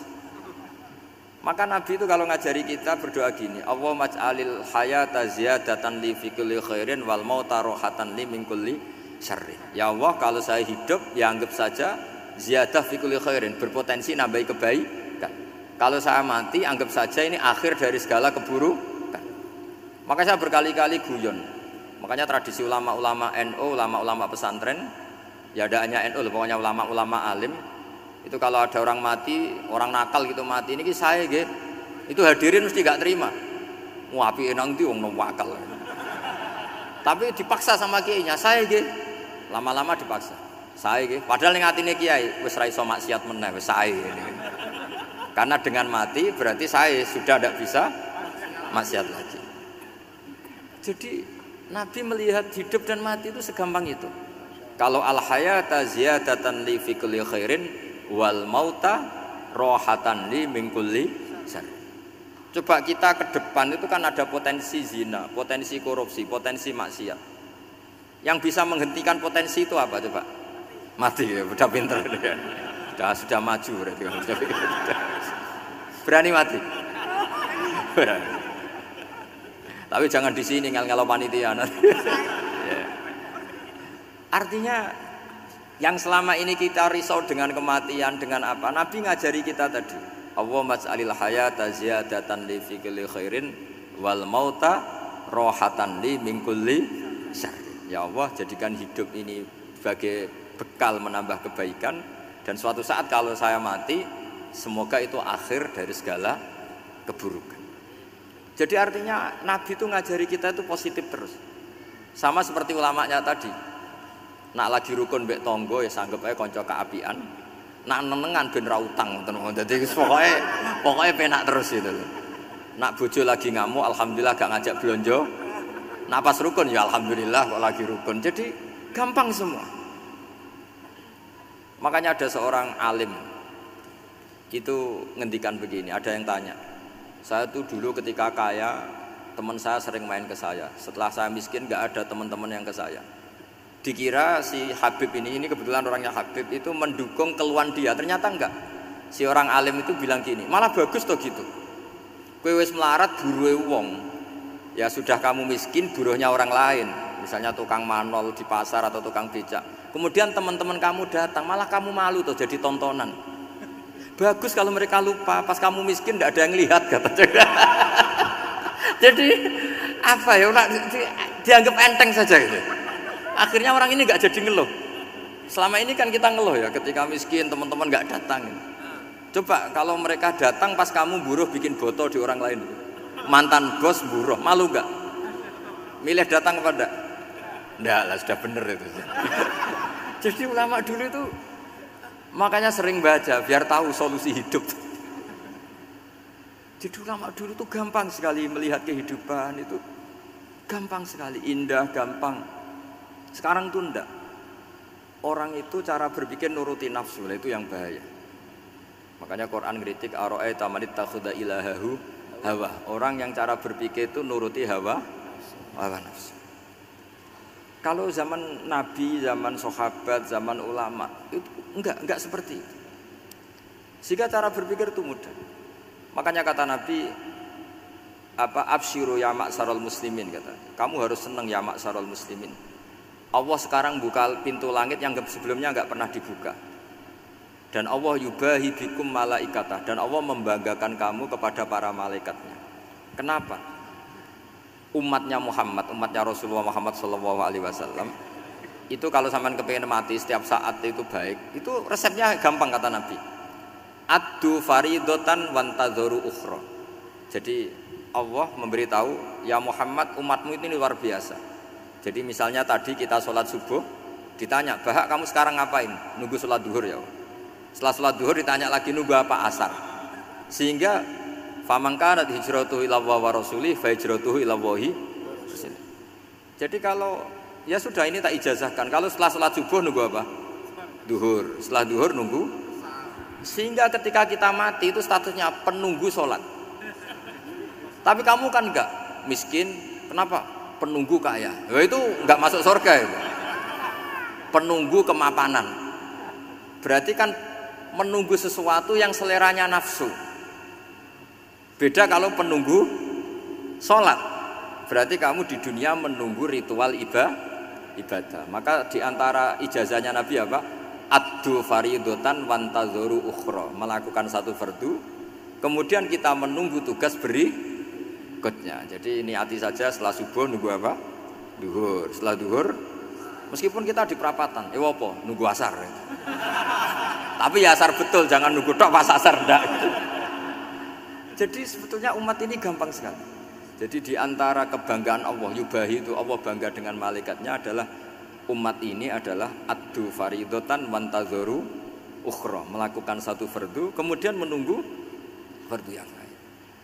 Maka Nabi itu kalau ngajari kita berdoa gini, Allahumma ij'alil hayata ziyadatan li fi kulli khairin wal mauta rohatan li min kulli syarrin. Ya Allah, kalau saya hidup ya anggap saja ziyadah fi kulli khairin, berpotensi nambahi kebaikan. Kalau saya mati anggap saja ini akhir dari segala keburukan. Maka saya berkali-kali guyon. Makanya tradisi ulama-ulama NU, ulama-ulama pesantren, ya ada hanya NU, pokoknya ulama-ulama alim. Itu kalau ada orang mati, orang nakal gitu mati, ini saya gitu, itu hadirin mesti gak terima. Wapi enang di wong nakal. Tapi dipaksa sama kiainya, saya gitu, lama-lama dipaksa. Saya gitu, padahal yang atine kiai, wis ra iso maksiat meneh, wis saya gitu. Karena dengan mati berarti saya sudah tidak bisa maksiat lagi. Jadi Nabi melihat hidup dan mati itu segampang itu. Kalau al hayata ziyadatan li fi kulli khairin wal mauta rohatan li min kulli syarr. Coba kita ke depan itu kan ada potensi zina, potensi korupsi, potensi maksiat. Yang bisa menghentikan potensi itu apa coba? Mati ya, udah pinter ya. sudah maju berarti. Berani mati. Berani. Tapi jangan di sini ngel-ngelo panitia. Ya. Artinya yang selama ini kita risau dengan kematian, dengan apa? Nabi ngajari kita tadi. Allahumma ij'alil hayata ziyadatan li fi kulli khairin wal mauta rohatan li min kulli syarr. Ya Allah, jadikan hidup ini sebagai bekal menambah kebaikan, dan suatu saat kalau saya mati, semoga itu akhir dari segala keburukan. Jadi artinya Nabi itu ngajari kita itu positif terus. Sama seperti ulamanya tadi. Nak lagi rukun mbek tonggo ya sanggep ae kanca keapian. Nak nenengan ben ra utang ngoten. Dadi pokoke penak terus itu. Nak bojo lagi ngamuk alhamdulillah gak ngajak blonjo. Nak pas rukun ya alhamdulillah kok lagi rukun. Jadi gampang semua. Makanya ada seorang alim itu ngendikan begini, ada yang tanya, saya tuh dulu ketika kaya teman saya sering main ke saya, setelah saya miskin gak ada teman-teman yang ke saya. Dikira si Habib ini kebetulan orangnya Habib itu mendukung keluhan dia, ternyata enggak. Si orang alim itu bilang gini, malah bagus toh gitu. Kowe wis melarat buruhe wong, ya sudah kamu miskin buruhnya orang lain, misalnya tukang manol di pasar atau tukang becak. Kemudian teman-teman kamu datang, malah kamu malu tuh jadi tontonan. Bagus kalau mereka lupa, pas kamu miskin tidak ada yang lihat katanya. Jadi apa ya, dianggap enteng saja gitu. Akhirnya orang ini nggak jadi ngeluh. Selama ini kan kita ngeluh ya, ketika miskin teman-teman nggak datang. Coba kalau mereka datang pas kamu buruh bikin botol di orang lain, mantan bos buruh, malu nggak? Milih datang apa enggak? Enggak lah, sudah bener itu. Jadi ulama dulu itu makanya sering baca biar tahu solusi hidup. Jadi ulama dulu itu gampang sekali melihat kehidupan itu, gampang sekali, indah, gampang. Sekarang tuh enggak. Orang itu cara berpikir nuruti nafsu, itu yang bahaya. Makanya Quran kritik ara'aita man ittakhadha ilahahu hawa. Orang yang cara berpikir itu nuruti hawa nafsu. Kalau zaman Nabi, zaman sahabat, zaman ulama itu enggak seperti itu. Sehingga cara berpikir itu mudah. Makanya kata Nabi, absyiru ya ma'syaral muslimin, kata. Kamu harus senang ya ma'syaral muslimin. Allah sekarang buka pintu langit yang sebelumnya enggak pernah dibuka. Dan Allah yubahi bikum malaikatah, dan Allah membanggakan kamu kepada para malaikatnya. Kenapa? Umatnya Muhammad, umatnya Rasulullah Muhammad SAW itu kalau sampean kepengen mati setiap saat itu baik, itu resepnya gampang kata Nabi. Addu faridotan wantadzoru ukhra. Jadi Allah memberitahu, ya Muhammad, umatmu ini luar biasa. Jadi misalnya tadi kita sholat subuh, ditanya, bahak kamu sekarang ngapain? Nunggu sholat duhur ya. Setelah sholat duhur ditanya lagi, nunggu apa? Asar. Sehingga faman kanat hijratuhu ila Allah wa rasulih fa hijratuhu ila Allah. Jadi kalau ya sudah ini tak ijazahkan, kalau setelah sholat subuh nunggu apa? Duhur. Setelah duhur nunggu. Sehingga ketika kita mati itu statusnya penunggu sholat. Tapi kamu kan enggak miskin, kenapa? Penunggu kaya. Ya itu enggak masuk surga itu. Penunggu kemapanan. Berarti kan menunggu sesuatu yang seleranya nafsu. Beda kalau penunggu sholat, berarti kamu di dunia menunggu ritual ibadah. Maka diantara ijazahnya Nabi apa? Addu faridotan wantadzoru ukhra, melakukan satu fardu, kemudian kita menunggu tugas berikutnya. Jadi niati saja setelah subuh nunggu apa? Duhur. Setelah duhur, meskipun kita di perapatan, apa? Nunggu asar. Tapi ya asar betul, jangan nunggu tok pas asar enggak. Jadi sebetulnya umat ini gampang sekali. Jadi di antara kebanggaan Allah, yubahi itu Allah bangga dengan malaikatnya adalah umat ini adalah addu faridotan wantadzoru ukhra, melakukan satu fardu kemudian menunggu fardu yang lain.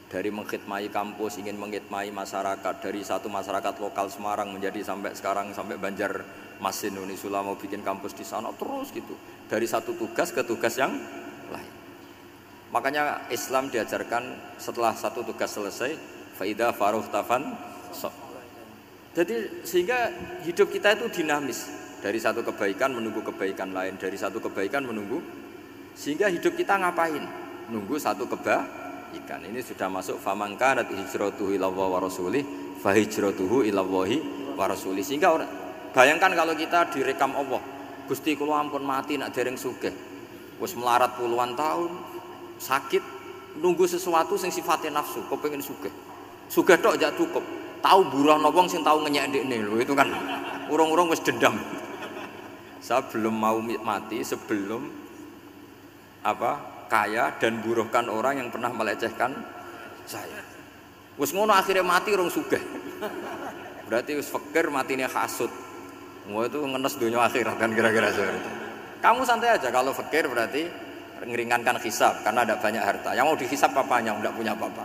Dari mengkhidmati kampus, ingin mengkhidmati masyarakat, dari satu masyarakat lokal Semarang menjadi sampai sekarang sampai Banjarmasin, Unisula mau bikin kampus di sana terus gitu. Dari satu tugas ke tugas yang lain. Makanya Islam diajarkan setelah satu tugas selesai, faida faruh tafan so. Jadi sehingga hidup kita itu dinamis, dari satu kebaikan menunggu kebaikan lain, dari satu kebaikan menunggu Sehingga hidup kita ngapain? Nunggu satu kebaikan. Ini sudah masuk faman kanat hijratuhu ilallahi wa rasulih fa hijratuhu ilallahi wa rasulih. Sehingga bayangkan kalau kita direkam Allah, Gusti kula ampun mati nak dereng sugih. Wis melarat puluhan tahun, sakit, nunggu sesuatu sing sifatnya nafsu, kepengin sugih. Sugih tok jak cukup. Tahu buruhno wong sing tahu ngenyek ndekne lho, itu kan urung-urung wis dendam. Saya belum mau mati sebelum kaya dan buruhkan orang yang pernah melecehkan saya. Wis ngono akhirnya mati urung sugih. Berarti wis fakir matine hasud. Mau itu ngenes dunia akhirat kan kira-kira seperti itu. Kamu santai aja kalau fakir berarti meringankan hisab karena ada banyak harta. Yang mau dihisab papanya enggak punya apa-apa.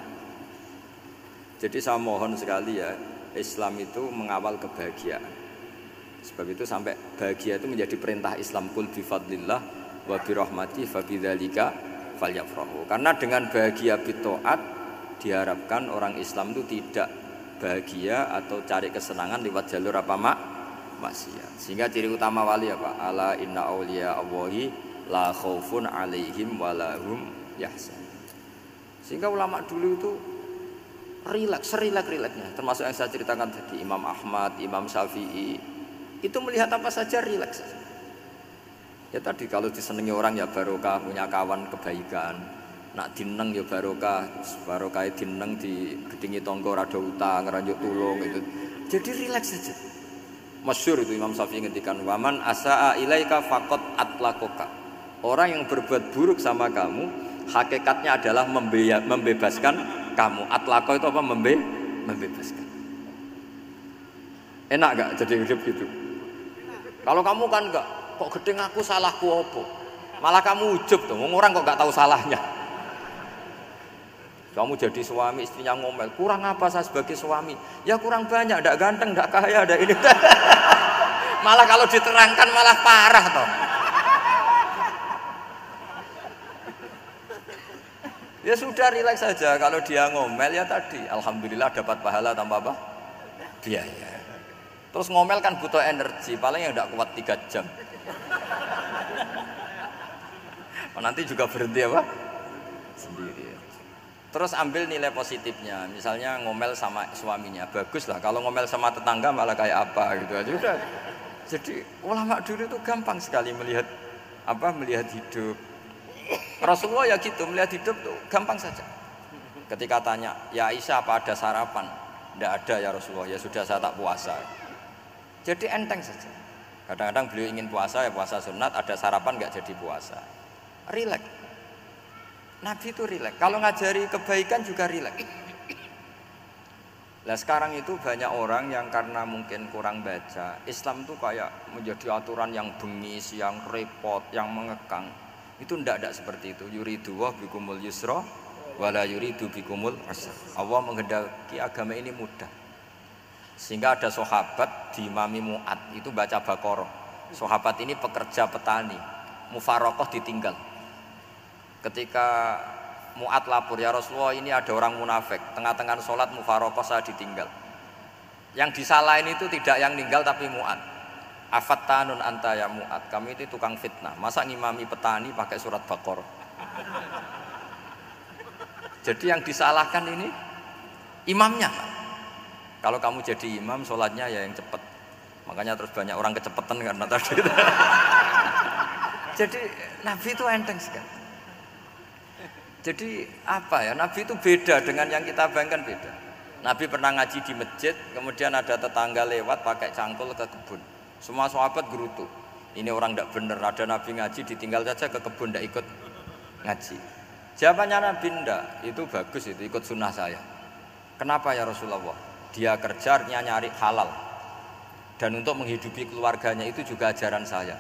Jadi saya mohon sekali ya, Islam itu mengawal kebahagiaan. Sebab itu sampai bahagia itu menjadi perintah Islam, kul bi fadlillah wa bi rahmati fa bidzalika falyafrahu. Karena dengan bahagia bitaat diharapkan orang Islam itu tidak bahagia atau cari kesenangan lewat jalur maksiat. Sehingga ciri utama wali apa? Ala inna auliya Allahi la khaufun alaihim wa lahum yahzan. Sehingga ulama dulu itu rileks-rileksnya. Termasuk yang saya ceritakan tadi, Imam Ahmad, Imam Syafi'i, itu melihat apa saja rileks. Ya tadi kalau disenangi orang ya barokah, punya kawan kebaikan. Nak dineng ya barokah dineng di gedingi tonggo rada utang, ngeranjuk tulung itu. Jadi rileks saja. Masyhur itu Imam Syafi'i ngendikan, waman asaa ilaika faqat atlakoka. Orang yang berbuat buruk sama kamu, hakikatnya adalah membebaskan kamu. Atlako itu apa? Membebaskan. Enak gak jadi hidup gitu? Kalau kamu kan enggak, kok gedeng aku salahku apa? Malah kamu ujub tuh, orang kok enggak tahu salahnya. Kamu jadi suami, istrinya ngomel, kurang apa saya sebagai suami? Ya kurang banyak, enggak ganteng, enggak kaya, enggak ini. Malah kalau diterangkan malah parah toh. Ya sudah rileks saja, kalau dia ngomel ya tadi, alhamdulillah dapat pahala tanpa apa? Biaya. Terus ngomel kan butuh energi, paling yang enggak kuat 3 jam. Nanti juga berhenti apa? Sendiri. Terus ambil nilai positifnya, misalnya ngomel sama suaminya, bagus lah. Kalau ngomel sama tetangga malah kayak apa gitu aja udah. Jadi ulama dulu itu gampang sekali melihat hidup. Rasulullah ya gitu, melihat hidup tuh gampang saja. Ketika tanya, ya Aisyah apa ada sarapan? Tidak ada ya Rasulullah, ya sudah saya tak puasa. Jadi enteng saja. Kadang-kadang beliau ingin puasa, ya puasa sunat, ada sarapan nggak jadi puasa. Rileks. Nabi itu rileks. Kalau ngajari kebaikan juga rileks. Nah sekarang itu banyak orang yang karena mungkin kurang baca, Islam itu kayak menjadi aturan yang bengis, yang repot, yang mengekang. Itu tidak seperti itu. Yuridu wa bikumul yusra wala yuridu bikumul usra. Allah menghendaki agama ini mudah. Sehingga ada sahabat di Imami Mu'ad itu baca Baqarah. Sahabat ini pekerja petani, mufarokoh ditinggal. Ketika Mu'ad lapor, ya Rasulullah ini ada orang munafik, tengah-tengah sholat mufarokoh saya ditinggal. Yang disalahin itu tidak yang ninggal tapi Mu'ad. Afattanun anta ya Mu'ad, kami itu tukang fitnah. Masa ngimami petani pakai surat Baqarah? Jadi yang disalahkan ini imamnya. Kalau kamu jadi imam, sholatnya ya yang cepat. Makanya terus banyak orang kecepatan karena tadi. Jadi Nabi itu enteng sekali. Jadi apa ya, Nabi itu beda dengan yang kita bayangkan, beda. Nabi pernah ngaji di masjid, kemudian ada tetangga lewat pakai cangkul ke kebun. Semua sahabat gerutu, ini orang tidak benar, ada Nabi ngaji ditinggal saja ke kebun, tidak ikut ngaji. Jawabannya Nabi, tidak, itu bagus, itu ikut sunnah saya. Kenapa ya Rasulullah? Dia kerjanya nyari halal, dan untuk menghidupi keluarganya itu juga ajaran saya.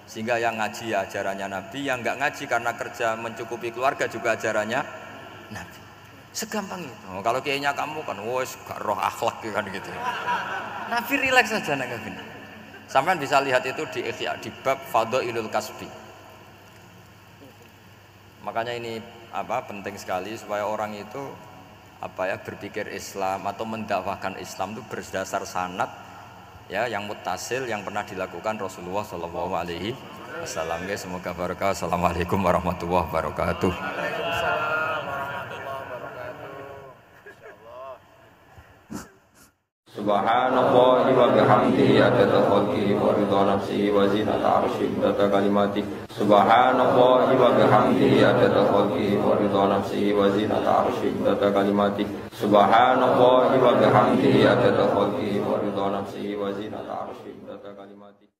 Sehingga yang ngaji ya ajarannya Nabi, yang nggak ngaji karena kerja mencukupi keluarga juga ajarannya Nabi. Segampang itu. Kalau kayaknya kamu kan, wes gak roh akhlak kan gitu. Nabi rileks saja nggak gini. Sampai bisa lihat itu di Ikhya, di bab Fadhailul Kasbi. Makanya ini penting sekali supaya orang itu berpikir Islam atau mendakwahkan Islam itu berdasar sanad ya yang muttasil yang pernah dilakukan Rasulullah SAW. Assalam guys, semoga barokah. Assalamualaikum warahmatullahi wabarakatuh. Waalaikumsalam warahmatullahi wabarakatuh. Insyaallah. Subhanallahi wa bihamdihi adada khalqihi wa ridha nafsihi wa zinata arsyihi wa kalimatihi. Subhanallahi wa bihamdihi adada khalqihi wa ridha nafsihi wa zinata arsyihi wa kalimatihi. Subhanallahi wa bihamdihi adada khalqihi wa ridha nafsihi wa zinata arsyihi wa kalimatihi.